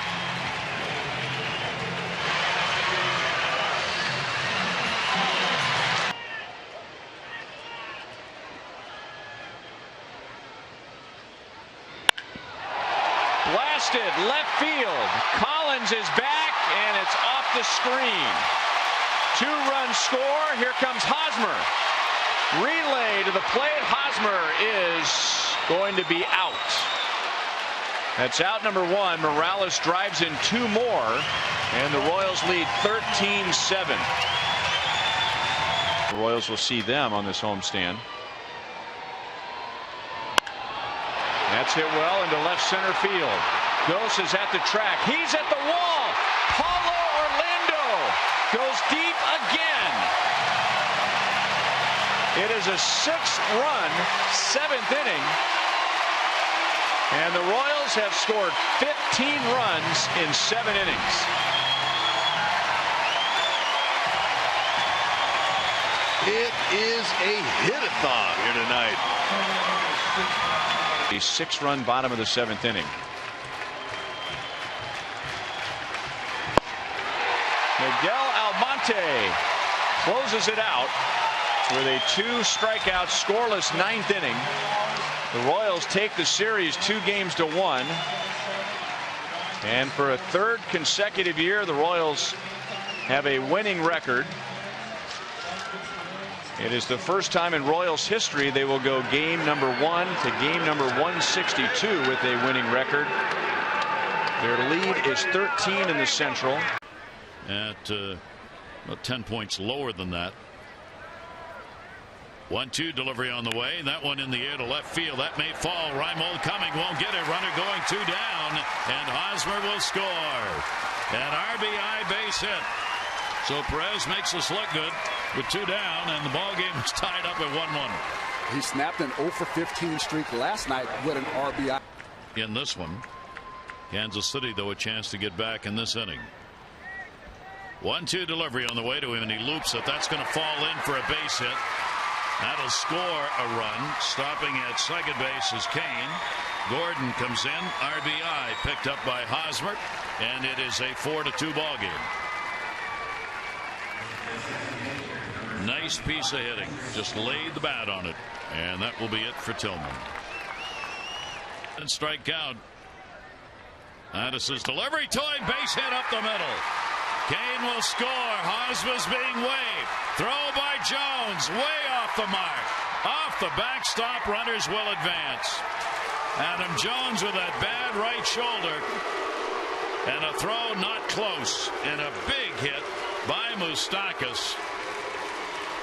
Blasted left field. Collins is back, and it's off the screen. 2-run score. Here comes Hosmer. Relay to the plate. Hosmer is going to be out. That's out number 1. Morales drives in 2 more, and the Royals lead 13-7. The Royals will see them on this homestand. That's hit well into left center field. Gose is at the track. He's at the wall. Paulo Orlando goes deep again. It is a 6-run 7th inning. And the Royals have scored 15 runs in 7 innings. It is a hit-a-thon here tonight. A 6-run bottom of the 7th inning. Miguel Almonte closes it out with a 2-strikeout scoreless 9th inning. The Royals take the series 2 games to 1. And for a 3rd consecutive year, the Royals have a winning record. It is the first time in Royals history they will go game number 1 to game number 162 with a winning record. Their lead is 13 in the Central. At about 10 points lower than that. 1-2 delivery on the way. That one in the air to left field. That may fall. Reimold coming. Won't get it. Runner going 2 down. And Hosmer will score. An RBI base hit. So Perez makes us look good with 2 down. And the ball game is tied up at 1-1. He snapped an 0 for 15 streak last night with an RBI. In this one. Kansas City, though, a chance to get back in this inning. 1-2 delivery on the way to him. And he loops it. That's going to fall in for a base hit. That'll score a run. Stopping at second base is Kane. Gordon comes in. RBI picked up by Hosmer. And it is a 4-2 ball game. Nice piece of hitting. Just laid the bat on it. And that will be it for Tillman. And strike count. Addis's delivery to him. Base hit up the middle. Kane will score. Hosmer's being waved. Throw by Jones. Way off the mark. Off the backstop. Runners will advance. Adam Jones with that bad right shoulder. And a throw not close. And a big hit by Moustakas.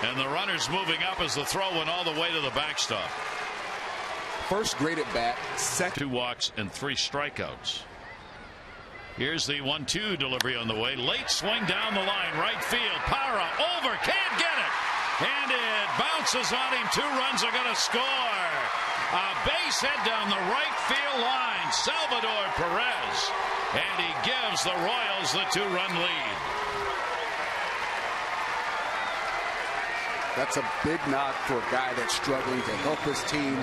And the runners moving up as the throw went all the way to the backstop. First great at bat. 2 walks and 3 strikeouts. Here's the 1-2 delivery on the way. Late swing down the line. Right field. Parra over. Can't get it. And it bounces on him. 2 runs are going to score. A base hit down the right field line. Salvador Perez. And he gives the Royals the 2-run lead. That's a big knock for a guy that's struggling to help his team.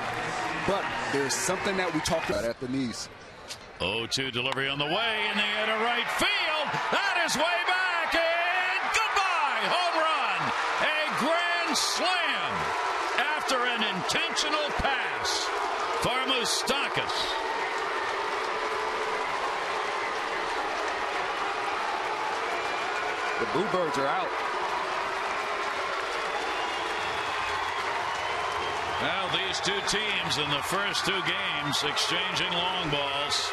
But there's something that we talked about at the knees. 0-2 delivery on the way in the air to right field. That is way back and goodbye. Home run. A grand slam after an intentional pass for Moustakas. The Bluebirds are out. Well, these 2 teams in the first 2 games exchanging long balls.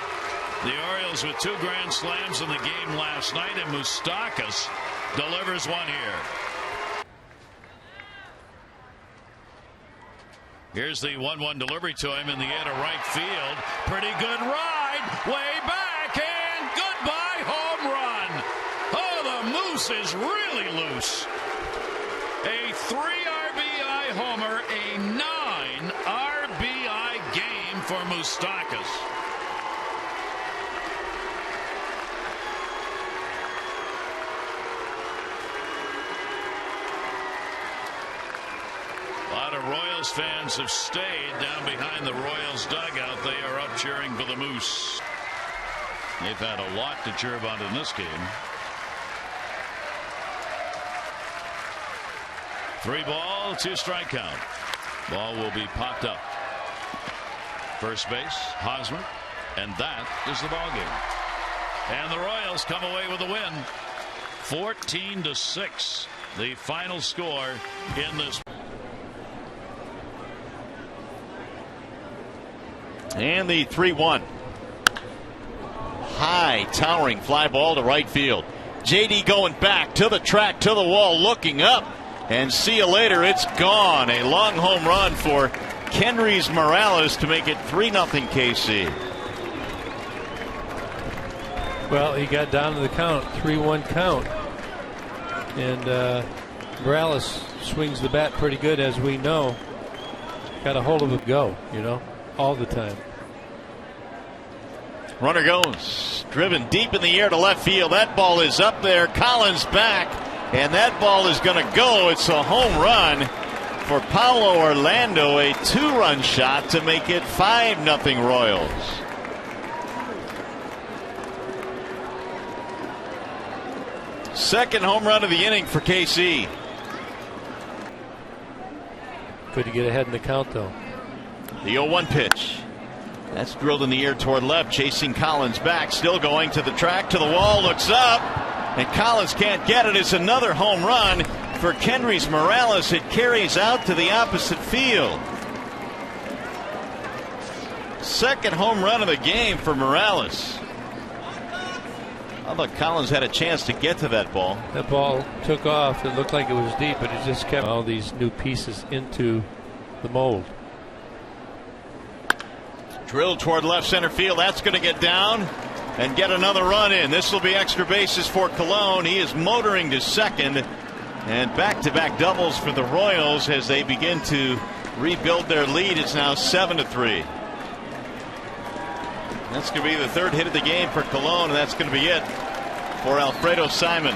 The Orioles with 2 grand slams in the game last night, and Moustakas delivers one here. Here's the 1-1 delivery to him in the air to right field. Pretty good ride. Way back and goodbye home run. Oh, the Moose is really loose. A 3 RBI homer, a 9 RBI game for Moustakas. A lot of Royals fans have stayed down behind the Royals dugout. They are up cheering for the Moose. They've had a lot to cheer about in this game. 3 ball, 2 strike count. Ball will be popped up. First base, Hosmer, and that is the ball game. And the Royals come away with a win. 14-6, the final score in this. And the 3-1. High, towering fly ball to right field. JD going back to the track, to the wall, looking up. And see you later, it's gone. A long home run for Kendrys Morales to make it 3-0 KC. Well, he got down to the count, 3-1 count. And Morales swings the bat pretty good, as we know. Got a hold of it, go, you know, all the time. Runner goes, driven deep in the air to left field. That ball is up there. Collins back. And that ball is going to go. It's a home run for Paulo Orlando. A 2-run shot to make it 5-0 Royals. Second home run of the inning for KC. Could he get ahead in the count, though? The 0-1 pitch. That's drilled in the air toward left. Chasing Collins back. Still going to the track, to the wall. Looks up. And Collins can't get it. It's another home run for Kendrys Morales. It carries out to the opposite field. Second home run of the game for Morales. Although Collins had a chance to get to that ball. That ball took off. It looked like it was deep, but it just kept all these new pieces into the mold. Drilled toward left center field. That's going to get down and get another run in. This will be extra bases for Colon. He is motoring to second, and back-to-back doubles for the Royals as they begin to rebuild their lead. It's now 7-3. That's going to be the third hit of the game for Colon, and that's going to be it for Alfredo Simon.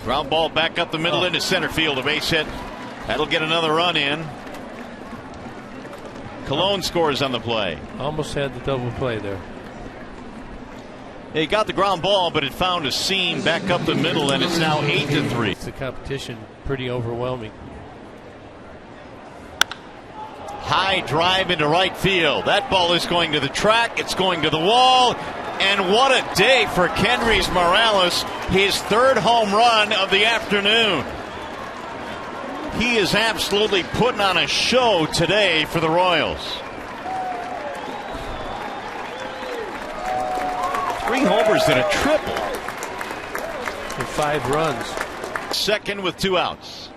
Ground ball back up the middle into center field, a base hit. That'll get another run in. Colon scores on the play. Almost had the double play there. He got the ground ball, but it found a seam back up the middle, and it's now 8-3. The competition pretty overwhelming. High drive into right field. That ball is going to the track. It's going to the wall. And what a day for Kendrys Morales. His third home run of the afternoon. He is absolutely putting on a show today for the Royals. 3 homers and a triple. And 5 runs. Second with 2 outs.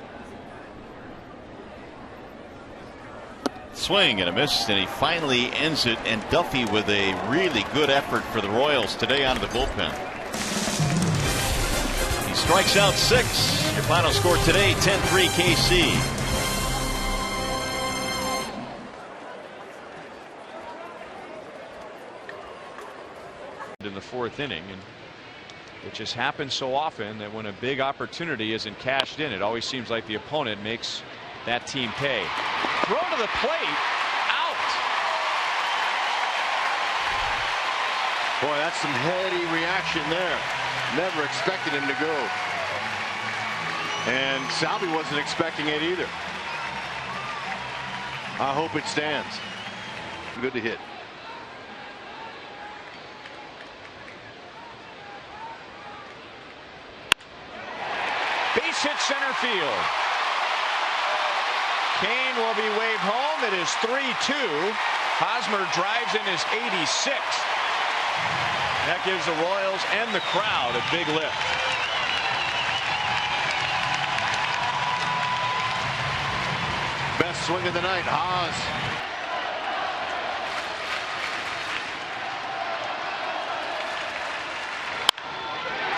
Swing and a miss, and he finally ends it. And Duffy with a really good effort for the Royals today out of the bullpen. He strikes out 6. Your final score today, 10-3 KC. In the 4th inning, and it just happens so often that when a big opportunity isn't cashed in, it always seems like the opponent makes that team pay. Throw to the plate, out. Boy, that's some heady reaction there. Never expected him to go. And Salvi wasn't expecting it either. I hope it stands. Good to hit. Base hit center field. Kane will be waved home. It is 3-2. Hosmer drives in his 86th. That gives the Royals and the crowd a big lift. Best swing of the night, Haas.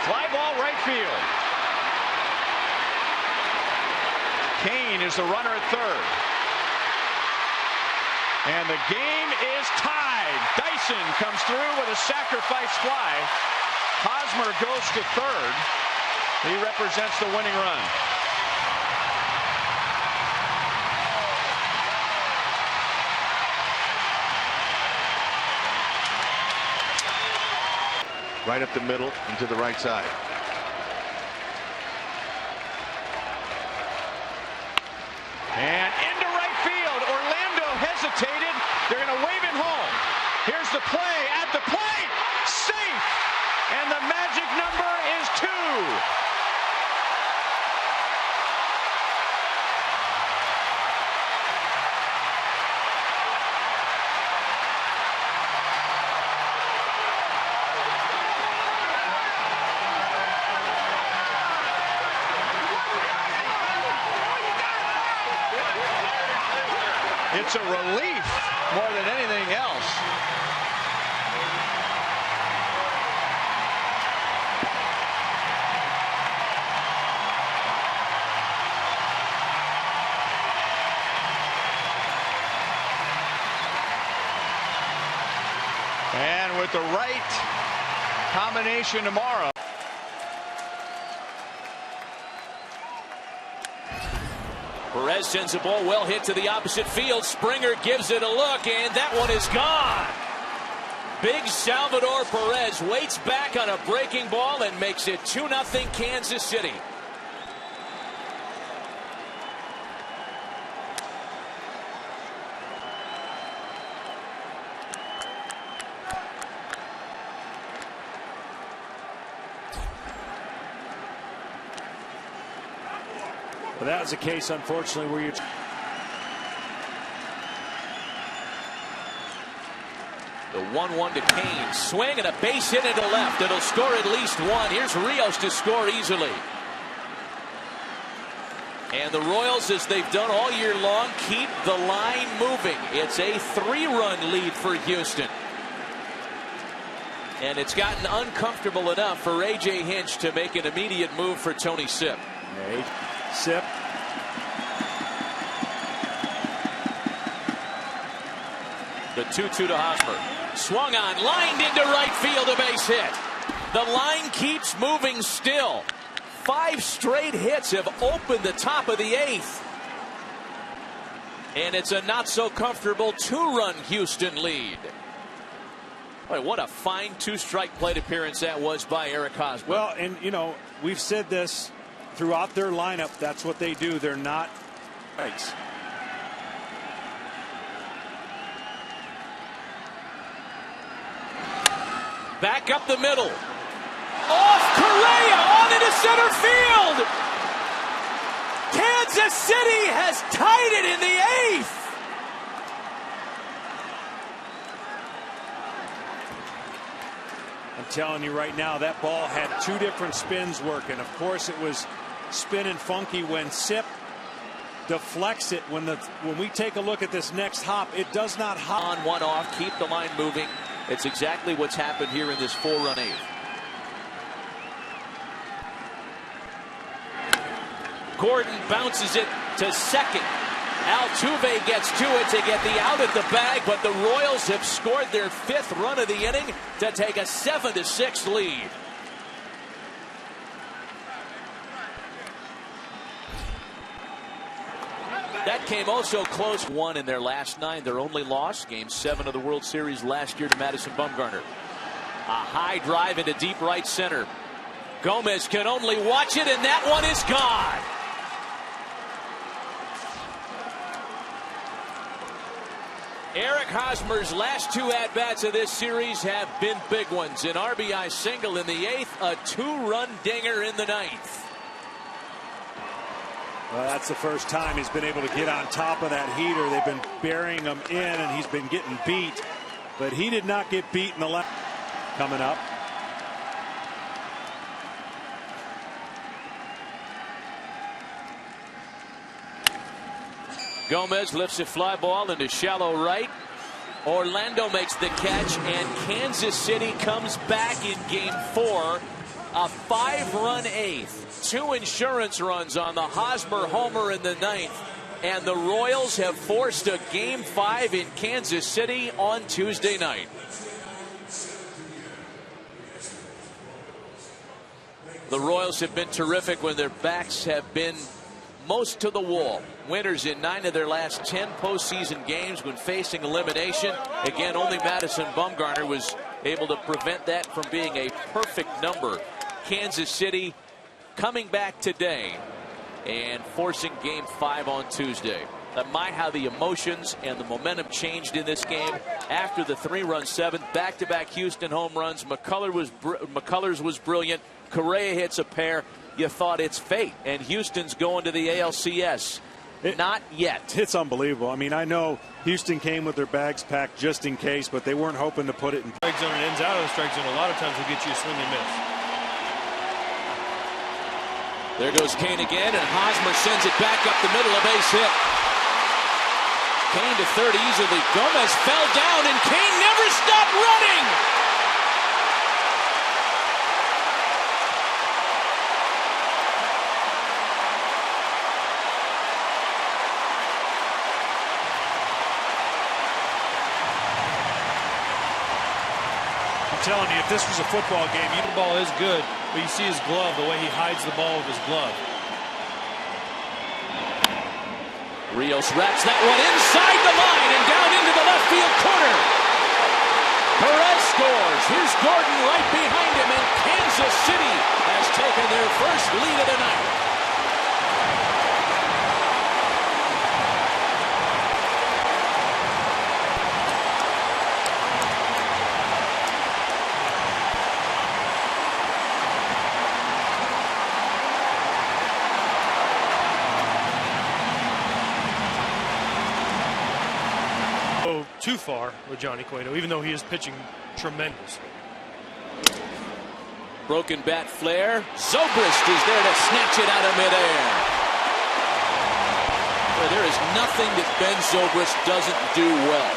Fly ball right field. Kane is the runner at third. And the game is tied. Dyson comes through with a sacrifice fly. Hosmer goes to third. He represents the winning run. Right up the middle and to the right side. And into right field. Orlando hesitated. They're going to wave it home. Here's the play at the plate. Safe. And the magic number is 2. It's a relief more than anything else. And with the right combination tomorrow. Perez sends a ball well hit to the opposite field. Springer gives it a look, and that one is gone. Big Salvador Perez waits back on a breaking ball and makes it 2-0 Kansas City. Well, that was a case, unfortunately, where you're The 1-1 to Kane. Swing and a base hit into left. It'll score at least one. Here's Rios to score easily. And the Royals, as they've done all year long, keep the line moving. It's a 3-run lead for Houston. And it's gotten uncomfortable enough for A.J. Hinch to make an immediate move for Tony Sipp. Sipp. The 2-2 to Hosmer. Swung on, lined into right field, a base hit. The line keeps moving still. 5 straight hits have opened the top of the 8th. And it's a not so comfortable 2-run Houston lead. Boy, what a fine 2-strike plate appearance that was by Eric Hosmer. Well, and you know, we've said this throughout their lineup. That's what they do. They're not strikes. Back up the middle. Off Correa on into center field. Kansas City has tied it in the 8th. I'm telling you right now, that ball had 2 different spins working. Of course, it was spinning funky when Sipp deflects it. When we take a look at this next hop, it does not hop. On, one off, keep the line moving. It's exactly what's happened here in this 4-run 8th. Gordon bounces it to second. Altuve gets to it to get the out at the bag, but the Royals have scored their 5th run of the inning to take a 7-6 lead. That came also close. 1 in their last 9. Their only loss, Game 7 of the World Series last year to Madison Bumgarner. A high drive into deep right center. Gomez can only watch it, and that one is gone. Eric Hosmer's last 2 at-bats of this series have been big ones. An RBI single in the 8th, a 2-run dinger in the 9th. Well, that's the first time he's been able to get on top of that heater. They've been burying him in, and he's been getting beat. But he did not get beat in the left. Coming up. Gomez lifts a fly ball into shallow right. Orlando makes the catch, and Kansas City comes back in Game 4. A 5-run 8th. 2 insurance runs on the Hosmer homer in the 9th. And the Royals have forced a Game 5 in Kansas City on Tuesday night. The Royals have been terrific when their backs have been most to the wall. Winners in 9 of their last 10 postseason games when facing elimination. Again, only Madison Bumgarner was able to prevent that from being a perfect number. Kansas City coming back today and forcing Game 5 on Tuesday. My, how the emotions and the momentum changed in this game after the 3-run 7th. Back-to-back Houston home runs. McCullers was brilliant. Correa hits a pair. You thought it's fate, and Houston's going to the ALCS. Not yet. It's unbelievable. I mean, I know Houston came with their bags packed just in case, but they weren't hoping to put it in strike zone and ends out of the strike zone. A lot of times will get you a swing and miss. There goes Kane again, and Hosmer sends it back up the middle, a base hit. Kane to third easily. Gomez fell down, and Kane never stopped running. I'm telling you, if this was a football game, the ball is good, but you see his glove, the way he hides the ball with his glove. Rios wraps that one inside the line and down into the left field corner. Perez scores. Here's Gordon right behind him, and Kansas City has taken their first lead of the night. too far with Johnny Cueto, even though he is pitching tremendous. Broken bat flare. Zobrist is there to snatch it out of midair. Well, there is nothing that Ben Zobrist doesn't do well.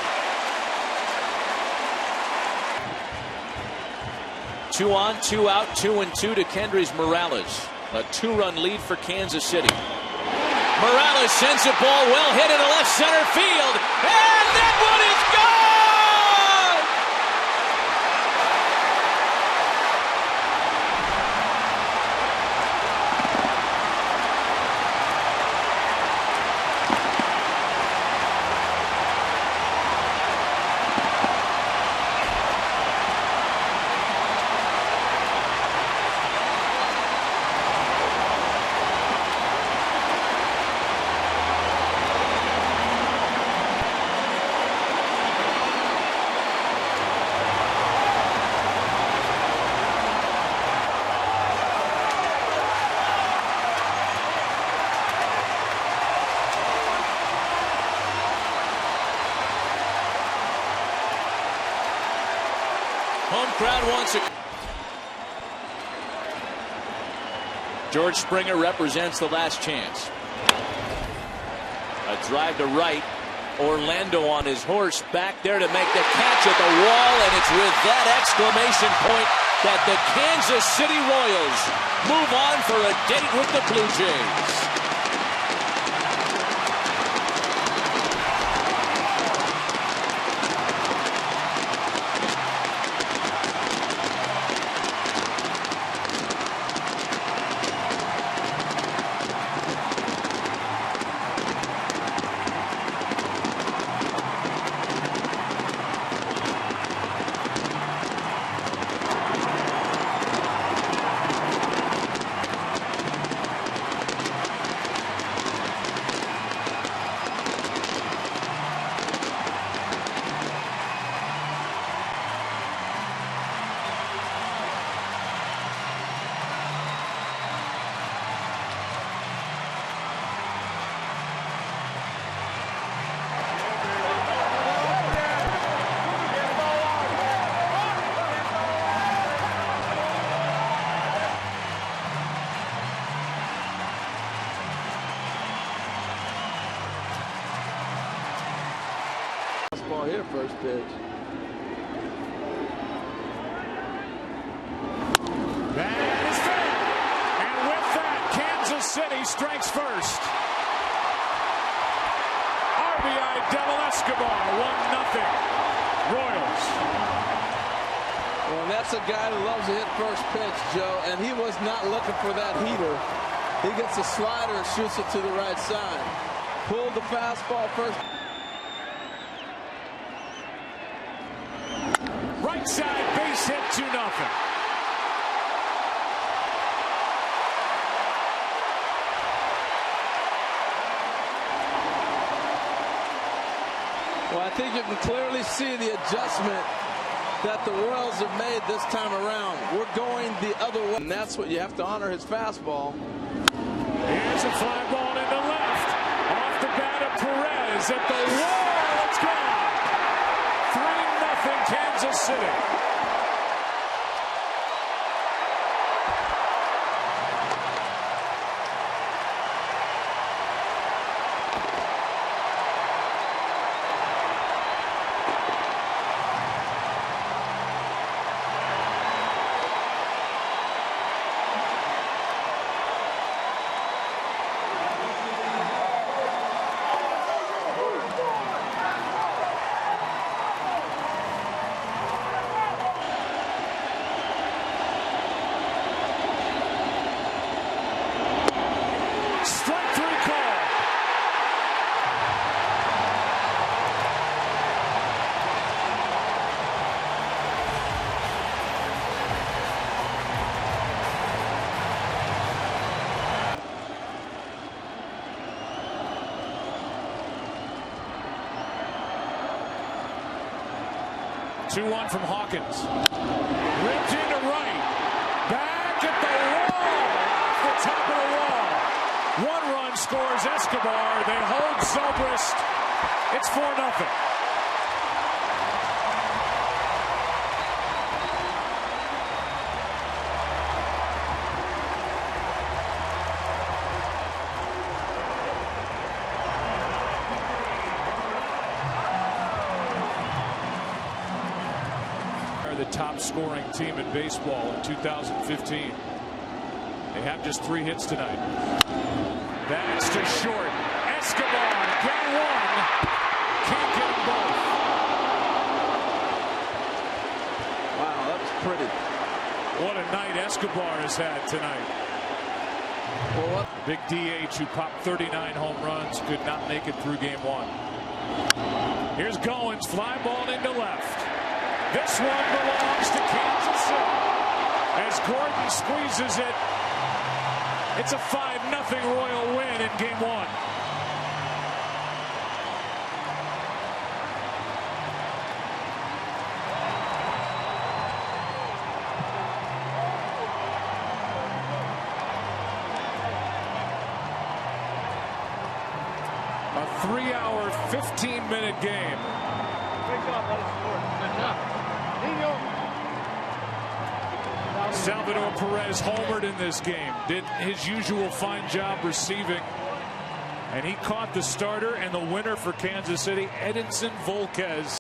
2 on, 2 out, 2-2 to Kendrys Morales. A 2-run lead for Kansas City. Morales sends a ball well hit into left center field, and that one is gone! Home crowd wants it. George Springer represents the last chance. A drive to right. Orlando on his horse back there to make the catch at the wall, and it's with that exclamation point that the Kansas City Royals move on for a date with the Blue Jays. Ball here, first pitch. That is fair. And with that, Kansas City strikes first. RBI Devil Escobar, 1-0. Royals. Well, that's a guy who loves to hit first pitch, Joe, and he was not looking for that heater. He gets a slider and shoots it to the right side. Pulled the fastball first. Right side base hit, 2-0. Well, I think you can clearly see the adjustment that the Royals have made this time around. We're going the other way, and that's what you have to honor his fastball. Here's a fly ball into left. Off the bat of Perez at the wall. It's gone. 3-0 Kansas City. Two-one from Hawkins. Ripped into right. Back at the wall. Off the top of the wall. 1 run scores Escobar. They hold Zobrist. It's 4-0. the top scoring team in baseball in 2015. They have just 3 hits tonight. That's to short. Escobar, get one. Can't get them both. Wow, that was pretty. What a night Escobar has had tonight. Well, big DH who popped 39 home runs could not make it through game 1. Here's Goins, fly ball into left. This one belongs to Kansas City. As Gordon squeezes it, it's a 5-0 Royal win in game 1. A 3-hour, 15-minute game. Salvador Perez homered in this game. Did his usual fine job receiving. And he caught the starter and the winner for Kansas City, Edinson Volquez.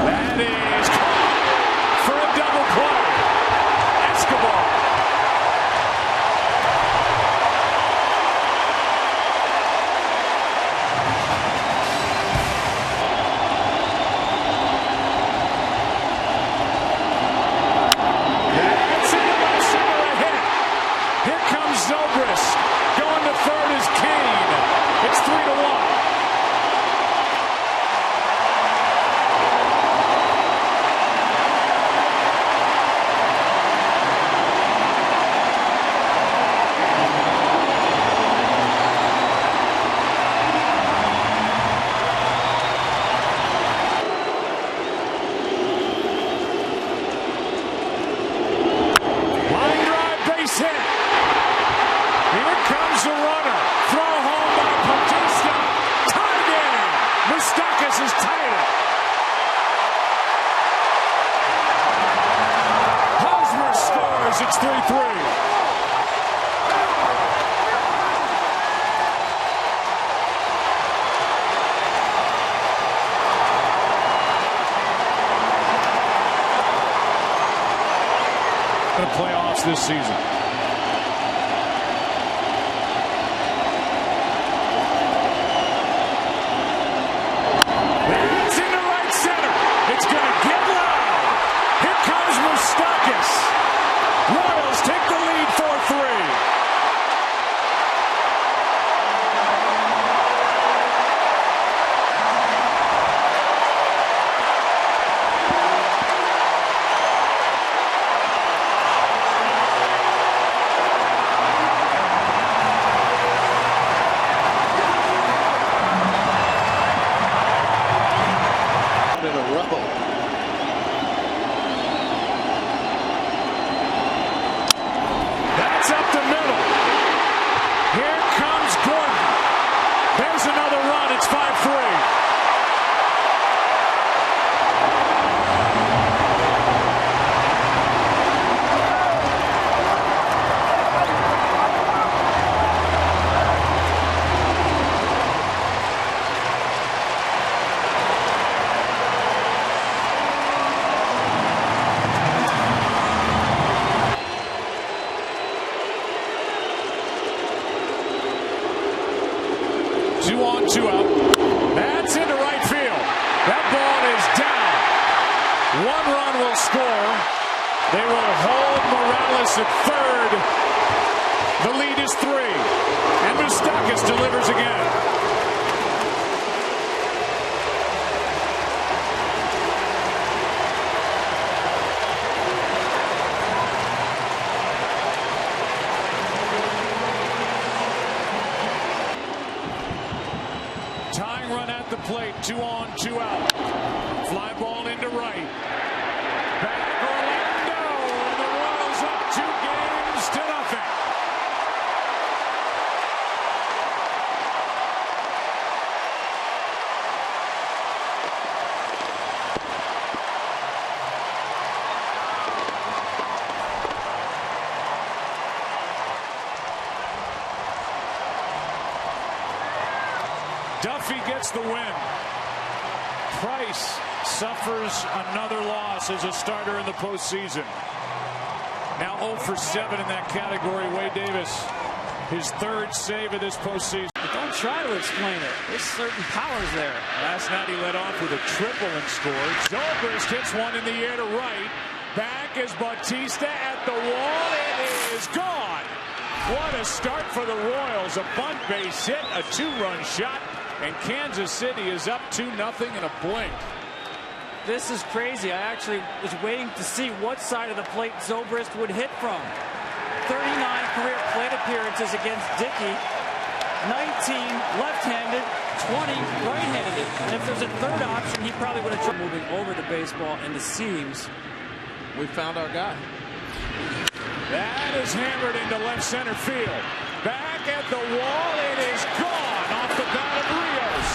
That is caught for a double play. Escobar. That's in the left center, a hit. Here comes Zobrist. Going to third is Kane. It's 3-1. Line drive, base hit. Here comes the runner. Throw home by Bautista. Tie game. Moustakas has tied it. Hosmer scores. It's 3-3. The playoffs this season. That's into right center. It's going to get loud. Here comes Moustakas. Royals take the lead 4-3. In a rebel. That's up the middle. Here comes Gordon. There's another run. It's 5-3. Two on, two out. That's into right field. That ball is down. 1 run will score. They will hold Morales at third. The lead is 3. And Moustakas delivers again. Tying run at the plate. 2 on, 2 out. Fly ball into right. Back Orlando. And the Royals up 2-0. Duffy gets the win. Price suffers another loss as a starter in the postseason. Now 0 for 7 in that category. Wade Davis, his third save of this postseason. But don't try to explain it. There's certain powers there. Last night he led off with a triple and scored. Zobrist hits one in the air to right. Back is Bautista at the wall. It is gone. What a start for the Royals. A bunt base hit, a 2-run shot, and Kansas City is up 2-0 in a blink. This is crazy. I actually was waiting to see what side of the plate Zobrist would hit from. 39 career plate appearances against Dickey. 19 left-handed, 20 right-handed. And if there's a third option, he probably would have tried moving over the baseball and the seams. We found our guy. That is hammered into left center field. Back at the wall. It is gone off the bat of Rios.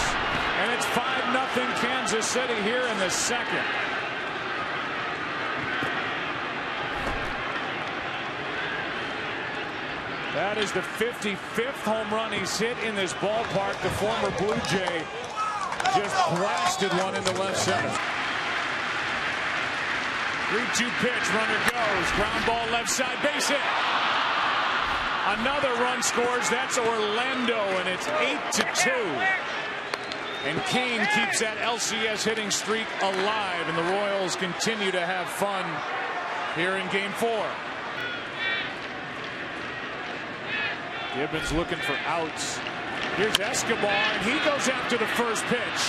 And it's 5-0 Kansas City here in the second. That is the 55th home run he's hit in this ballpark. The former Blue Jay just blasted one into left center. 3-2 pitch, runner goes, ground ball left side, base hit. Another run scores, that's Orlando, and it's 8-2. And King keeps that LCS hitting streak alive, and the Royals continue to have fun here in Game 4. Gibbons looking for outs. Here's Escobar, and he goes after the first pitch.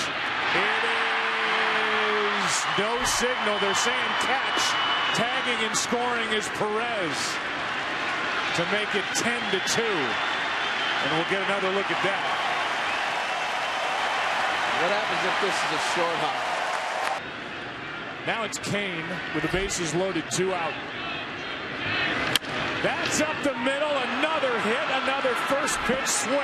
It is no signal. They're saying catch. Tagging and scoring is Perez to make it 10-2. And we'll get another look at that. What happens if this is a short hop? Now it's Kane with the bases loaded, 2 out. That's up the middle, another hit, another first pitch swing.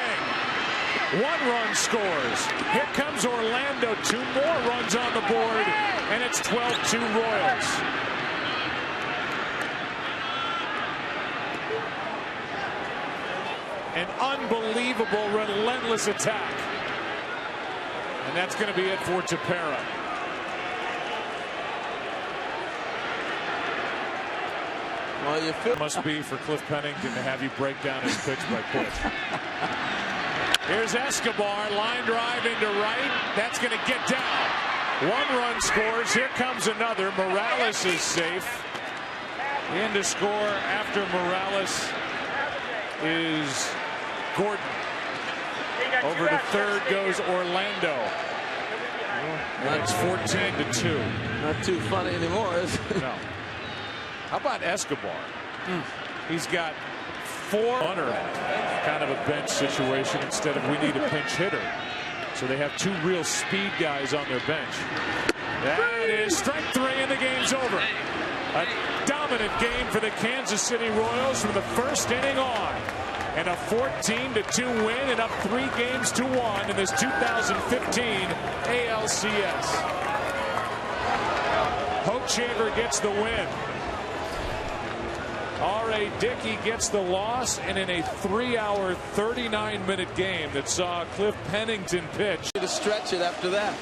1 run scores. Here comes Orlando, 2 more runs on the board, and it's 12-2 Royals. An unbelievable, relentless attack. And that's going to be it for Tepera. Well, you feel must be for Cliff Pennington to have you break down his pitch by pitch. Here's Escobar, line drive into right. That's going to get down. 1 run scores. Here comes another. Morales is safe. In to score after Morales is Gordon. Over to third goes Orlando. And it's 14-2. Not too funny anymore, is it? No. How about Escobar? He's got 4 runner, kind of a bench situation instead of we need a pinch hitter. So they have 2 real speed guys on their bench. That is strike 3 and the game's over. A dominant game for the Kansas City Royals from the first inning on. And a 14-2 win and up 3 games to 1 in this 2015 ALCS. Hochevar gets the win. R.A. Dickey gets the loss, and in a 3-hour, 39-minute game that saw Cliff Pennington pitch. To stretch it after that.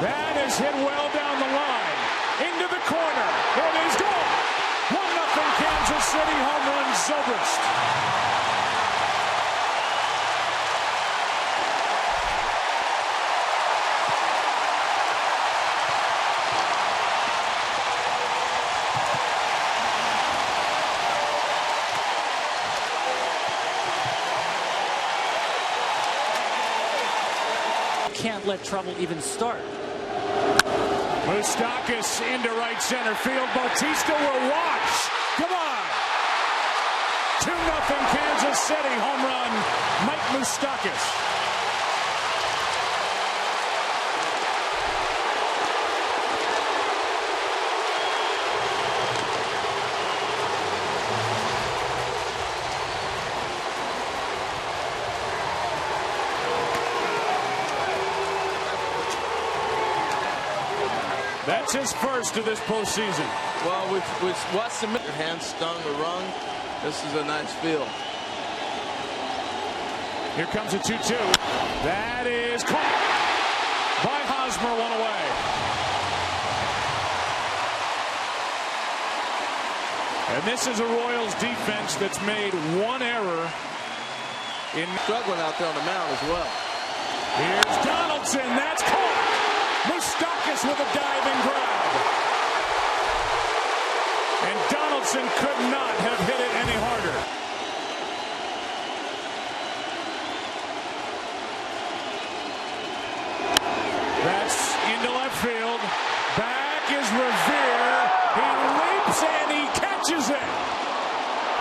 That is hit well down the line. Into the corner. It is gone. 1-0 Kansas City, home run Zobrist. Can't let trouble even start. Moustakas into right center field. Bautista will watch. Come on. 2-0 Kansas City, home run Mike Moustakas. That's his first of this postseason. Well, we've watched him. Your hand stung or rung. This is a nice field. Here comes a 2-2. That is caught by Hosmer, one away. And this is a Royals defense that's made one error in struggling out there on the mound as well. Here's Donaldson. That's caught. Moustakas with a diving grab. And Donaldson could not have hit it any harder. That's into left field. Back is Revere. He leaps and he catches it.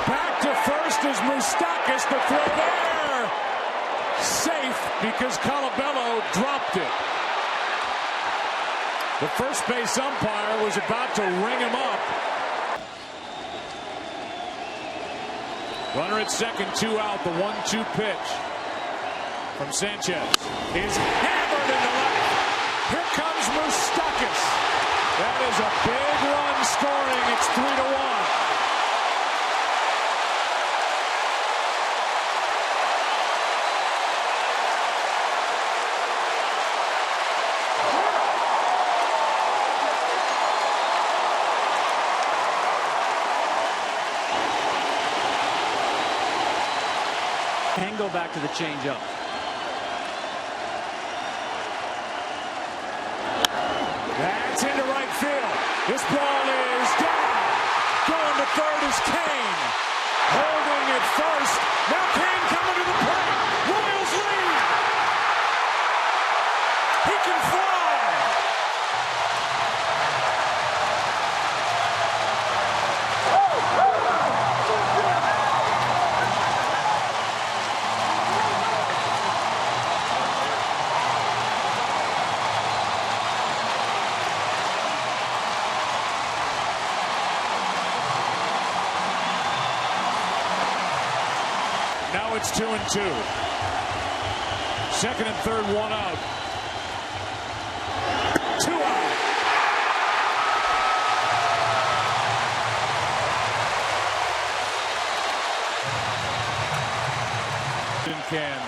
Back to first is Moustakas. The throw there. Safe because Colabello dropped it. The first base umpire was about to ring him up. Runner at second, 2 out. The 1-2 pitch from Sanchez is hammered into left. Here comes Moustakas. That is a big run scoring. It's 3-1. And go back to the changeup. That's into right field. This ball is down. Going to third is Kane. Holding at first. Now Kane coming to the plate. Royals lead. He can fly. Now it's 2-2. Second and third, 1 out. 2 out. Can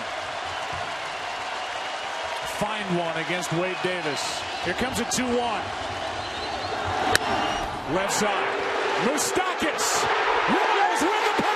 find one against Wade Davis. Here comes a 2-1. Left side. Moustakas. Royals win the pennant.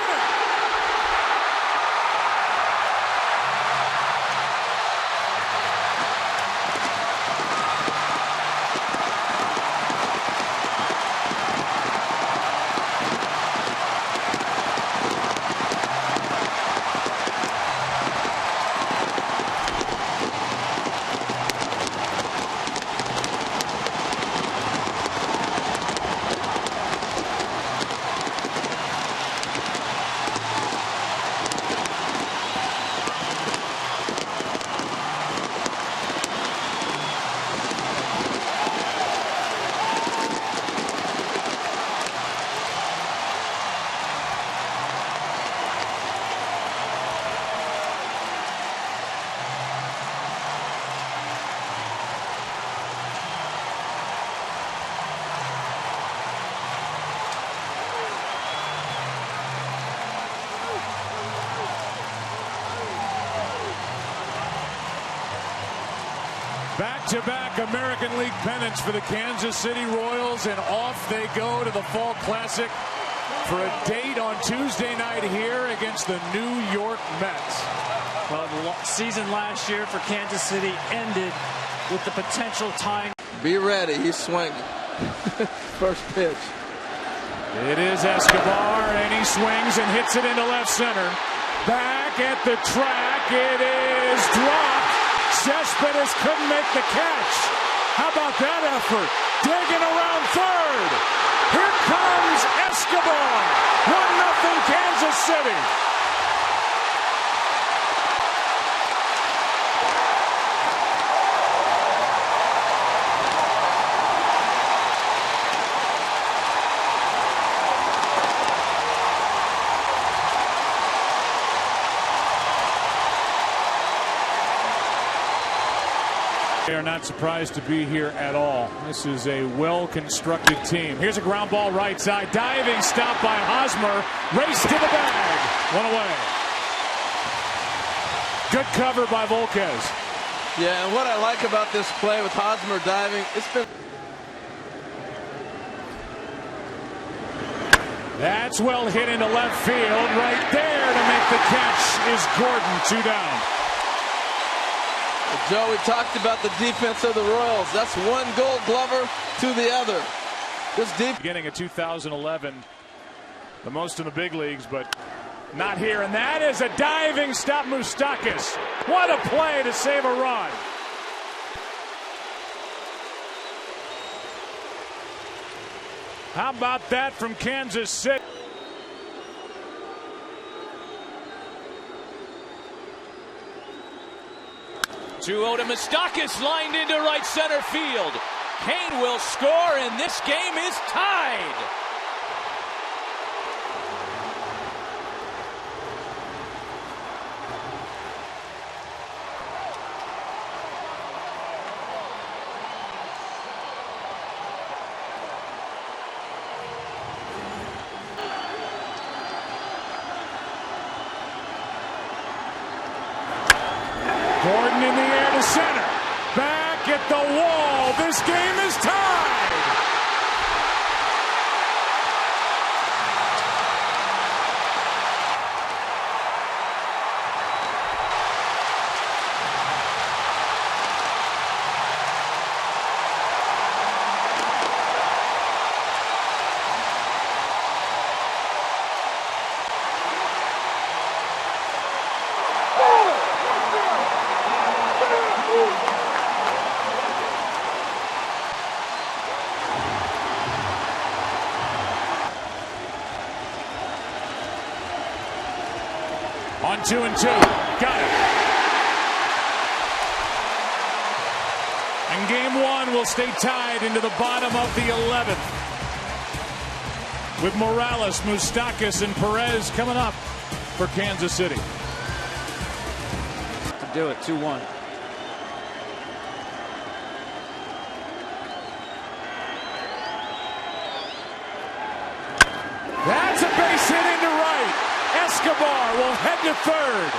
Back-to-back American League pennants for the Kansas City Royals, and off they go to the Fall Classic for a date on Tuesday night here against the New York Mets. Well, the season last year for Kansas City ended with the potential tying. Be ready, he's swinging. First pitch. It is Escobar, and he swings and hits it into left center. Back at the track, it is dropped. Cespedes couldn't make the catch. How about that effort? Digging around third. Here comes Escobar. 1-0 Kansas City. They are not surprised to be here at all. This is a well-constructed team. Here's a ground ball right side. Diving stop by Hosmer. Race to the bag. One away. Good cover by Volquez. Yeah, and what I like about this play with Hosmer diving, it's been... That's well hit into left field. Right there to make the catch is Gordon. 2 down. Joe, we talked about the defense of the Royals. That's one Gold Glover to the other. This deep beginning of 2011, the most in the big leagues, but not here. And that is a diving stop, Moustakas. What a play to save a run. How about that from Kansas City? Two-0 to Moustakas, lined into right center field. Kane will score, and this game is tied. Gordon in the air to center. Back at the wall. This game is tied. On 2-2. Got it. And game one will stay tied into the bottom of the 11th. With Morales, Moustakas, and Perez coming up for Kansas City. To do it, 2-1. That's a base hit into right. Escobar will head to third.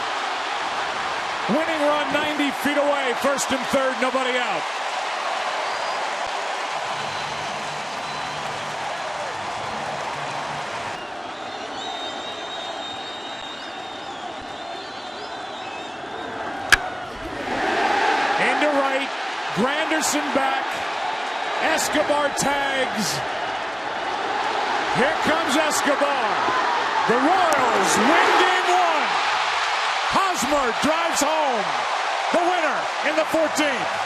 Winning run 90 feet away. First and third, nobody out. Into right. Granderson back. Escobar tags. Here comes Escobar. The Royals win game one. Hosmer drives home. The winner in the 14th.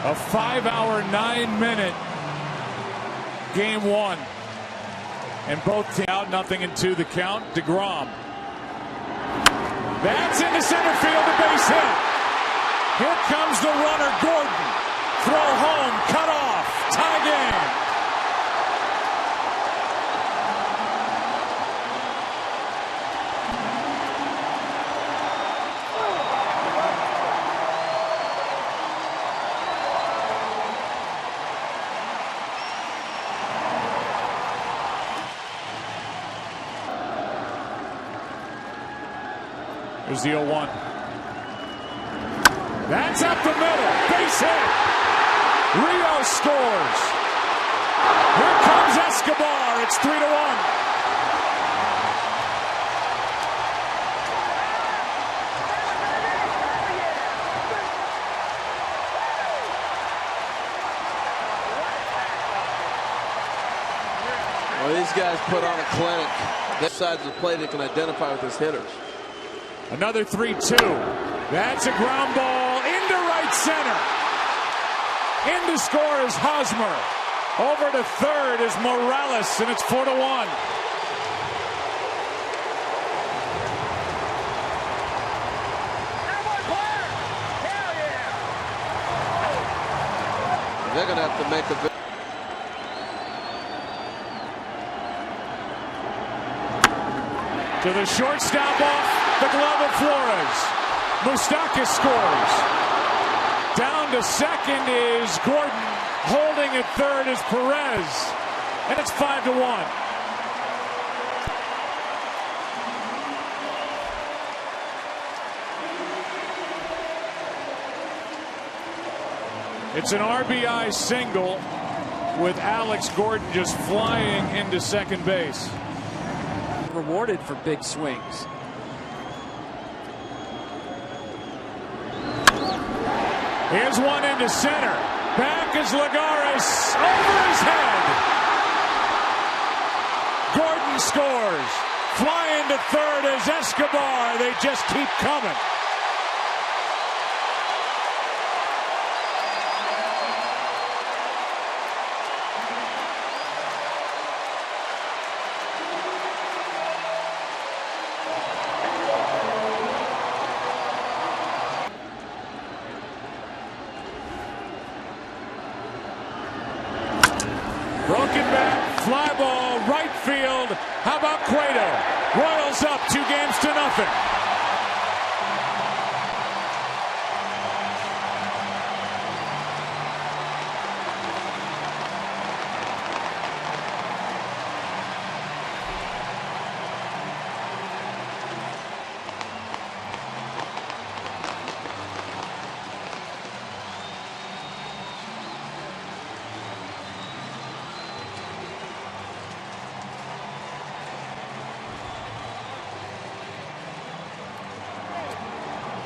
A 5-hour, 9-minute game one. And both teams out, 0-2 the count. DeGrom. That's into center field, a base hit. Here comes the runner, Gordon. Throw home, cut off, tie game. There's the 0-1. That's up the middle. Base hit. Rio scores. Here comes Escobar. It's 3-1. Well, these guys put on a clinic. That sides of the plate they can identify with his hitters. Another 3-2. That's a ground ball into right right center. In to score is Hosmer. Over to third is Morales, and it's 4-1. They're going to have to make a big... To the shortstop off the glove of Flores. Moustakas scores. Down to second is Gordon. Holding at third is Perez. And it's 5-1. It's an RBI single with Alex Gordon just flying into second base. Rewarded for big swings. Here's one into center. Back is Lagares over his head. Gordon scores. Flying to third is Escobar. They just keep coming. Broken back, fly ball, right field. How about Cueto? Royals up 2-0.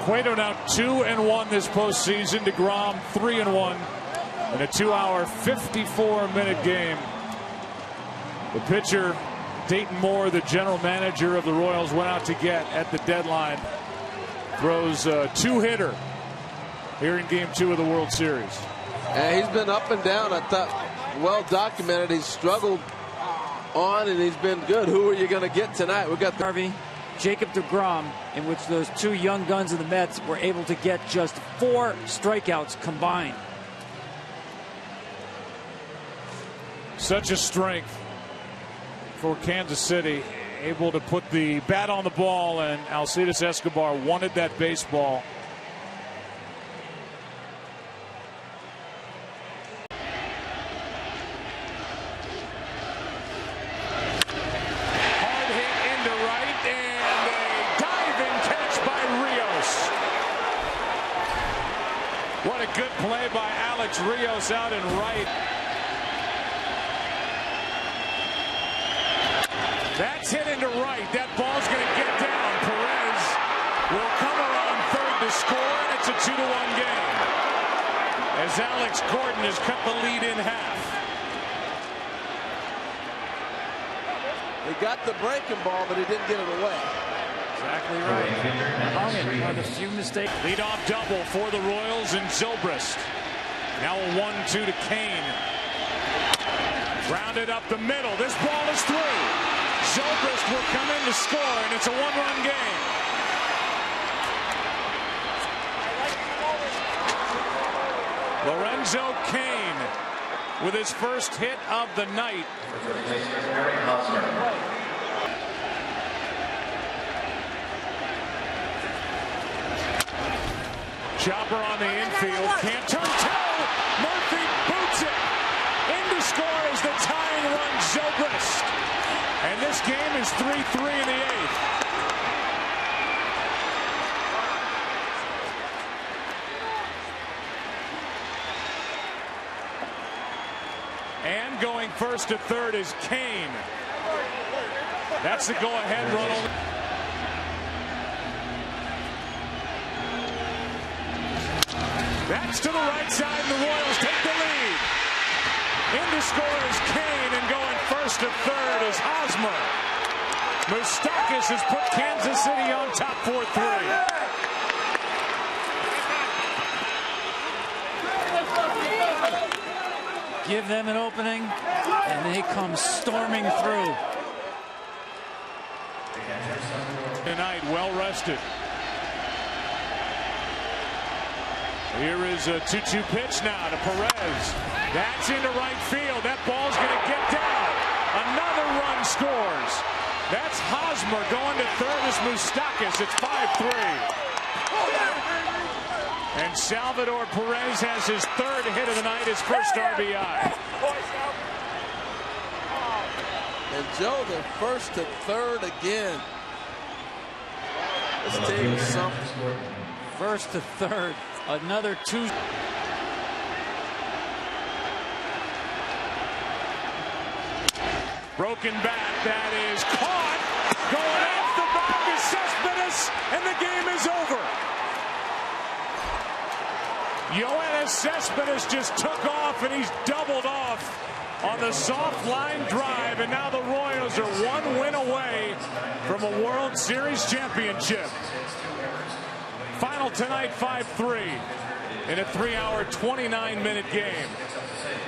Cueto now 2-1 this postseason. DeGrom 3-1 in a 2-hour, 54-minute game. The pitcher, Dayton Moore, the general manager of the Royals, went out to get at the deadline. Throws a 2-hitter here in Game 2 of the World Series. And he's been up and down. I thought well documented. He's struggled on and he's been good. Who are you going to get tonight? We got Harvey, Jacob DeGrom, in which those two young guns of the Mets were able to get just 4 strikeouts combined. Such a strength for Kansas City, able to put the bat on the ball, and Alcides Escobar wanted that baseball. What a good play by Alex Rios out in right. That's hit into right. That ball's going to get down. Perez will come around third to score, and it's a 2-1 game. As Alex Gordon has cut the lead in half. He got the breaking ball, but he didn't get it away. Exactly right. Hung it on a few mistakes. Leadoff double for the Royals and Zobrist. Now a 1-2 to Kane. Rounded up the middle. This ball is through. Zobrist will come in to score, and it's a 1-run game. Lorenzo Cain with his first hit of the night. Chopper on the infield, can't turn toe. Murphy boots it. In to score is the tying run, Zobrist. And this game is 3-3 in the 8th. And going first to third is Kane. That's the go-ahead run. That's to the right side, and the Royals take the lead. In to score is Kane, and going first to third is Hosmer. Moustakas has put Kansas City on top 4-3. give them an opening, and they come storming through. Tonight, well rested. Here is a 2-2 pitch now to Perez. That's into right field. That ball's going to get down. Another run scores. That's Hosmer going to third as Moustakas. It's 5-3. And Salvador Perez has his third hit of the night, his first RBI. And Joe, the first to third again. This team is something. First to third, another 2. Broken back, that is caught. Going off the back is Cespedes, and the game is over. Yoenis Cespedes just took off, and he's doubled off on the soft line drive, and now the Royals are one win away from a World Series championship. Final tonight, 5-3 in a 3-hour, 29-minute game.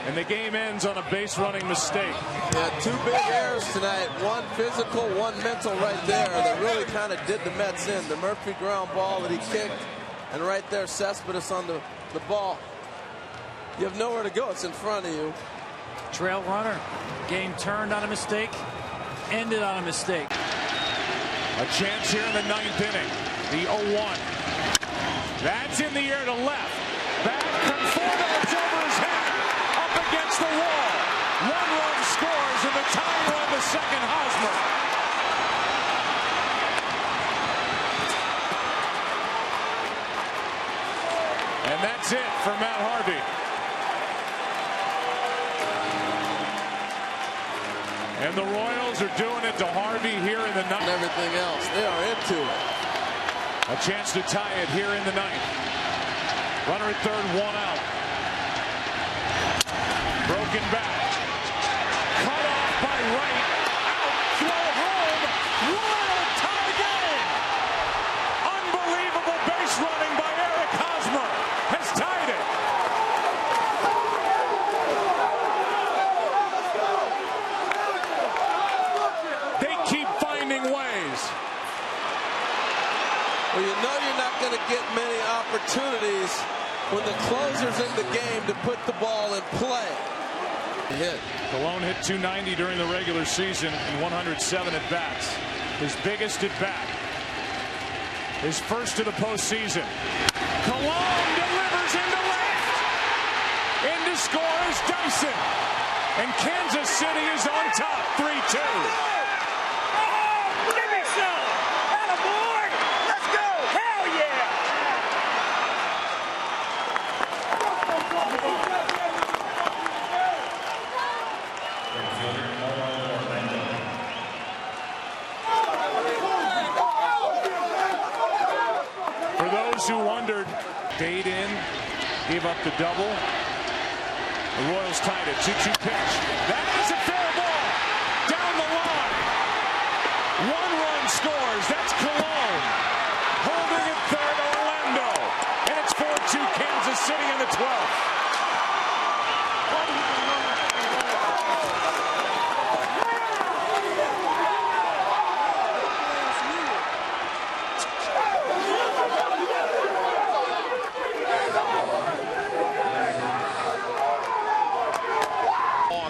And the game ends on a base-running mistake. Yeah, 2 big errors tonight. One physical, one mental right there that really kind of did the Mets in. The Murphy ground ball that he kicked, and right there, Cespedes on the ball. You have nowhere to go. It's in front of you. Trail runner. Game turned on a mistake, ended on a mistake. A chance here in the 9th inning. The 0-1. That's in the air to left. Back, Conforto, it's over his head. Up against the wall. 1 run scores, and the tying run to second, Hosmer. And that's it for Matt Harvey. And the Royals are doing it to Harvey here in the 9th. And everything else. They are into it. A chance to tie it here in the 9th. Runner at third, 1 out. Broken back. Cut off by right. Out. Throw home. Royal tie game. Unbelievable base running by Eric Hosmer has tied it. They keep finding ways. Well, you know you're not going to get many opportunities when the closer's in the game to put the ball in play. Hit. Colon hit .290 during the regular season in 107 at-bats. His biggest at-bat. His first of the postseason. Colon delivers into left. In to score is Dyson. And Kansas City is on top, 3-2. Give me some! Attaboy! Let's go! Hell yeah! For those who wondered, stayed in, gave up the double. The Royals tied it. 2-2 pitch. That is a fair ball. Down the line. 1 run scores. That's Colon. Holding at third, Orlando. And it's 4-2 Kansas City in the 12th.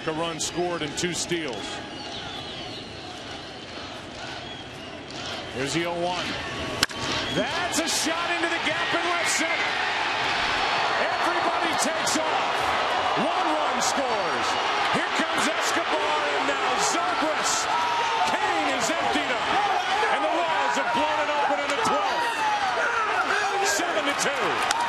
A run scored and 2 steals. Here's the 0-1. That's a shot into the gap in left center. Everybody takes off. 1 run scores. Here comes Escobar, and now Zobrist. Kane has emptied him. And the Royals have blown it open in the 12th. 7-2.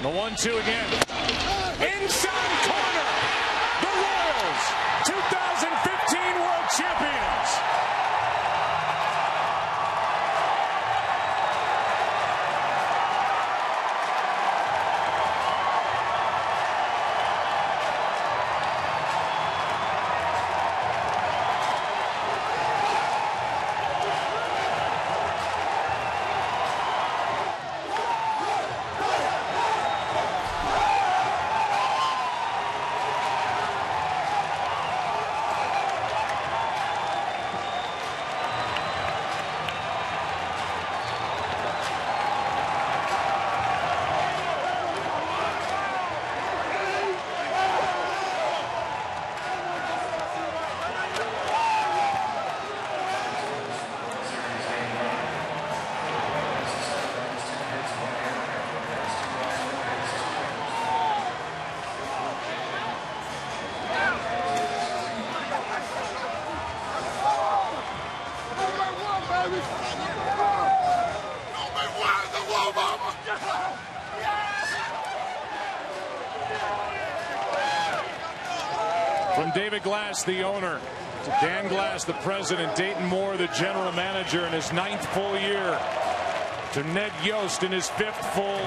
The 1-2 again. Inside corner. The Royals, 2015 World Champions. From David Glass, the owner, to Dan Glass, the president, Dayton Moore, the general manager in his 9th full year, to Ned Yost in his 5th full.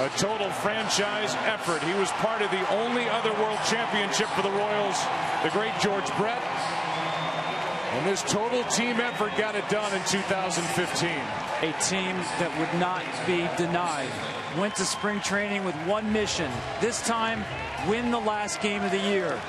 A total franchise effort. He was part of the only other world championship for the Royals, the great George Brett. And this total team effort got it done in 2015. A team that would not be denied. Went to spring training with one mission. This time, win the last game of the year.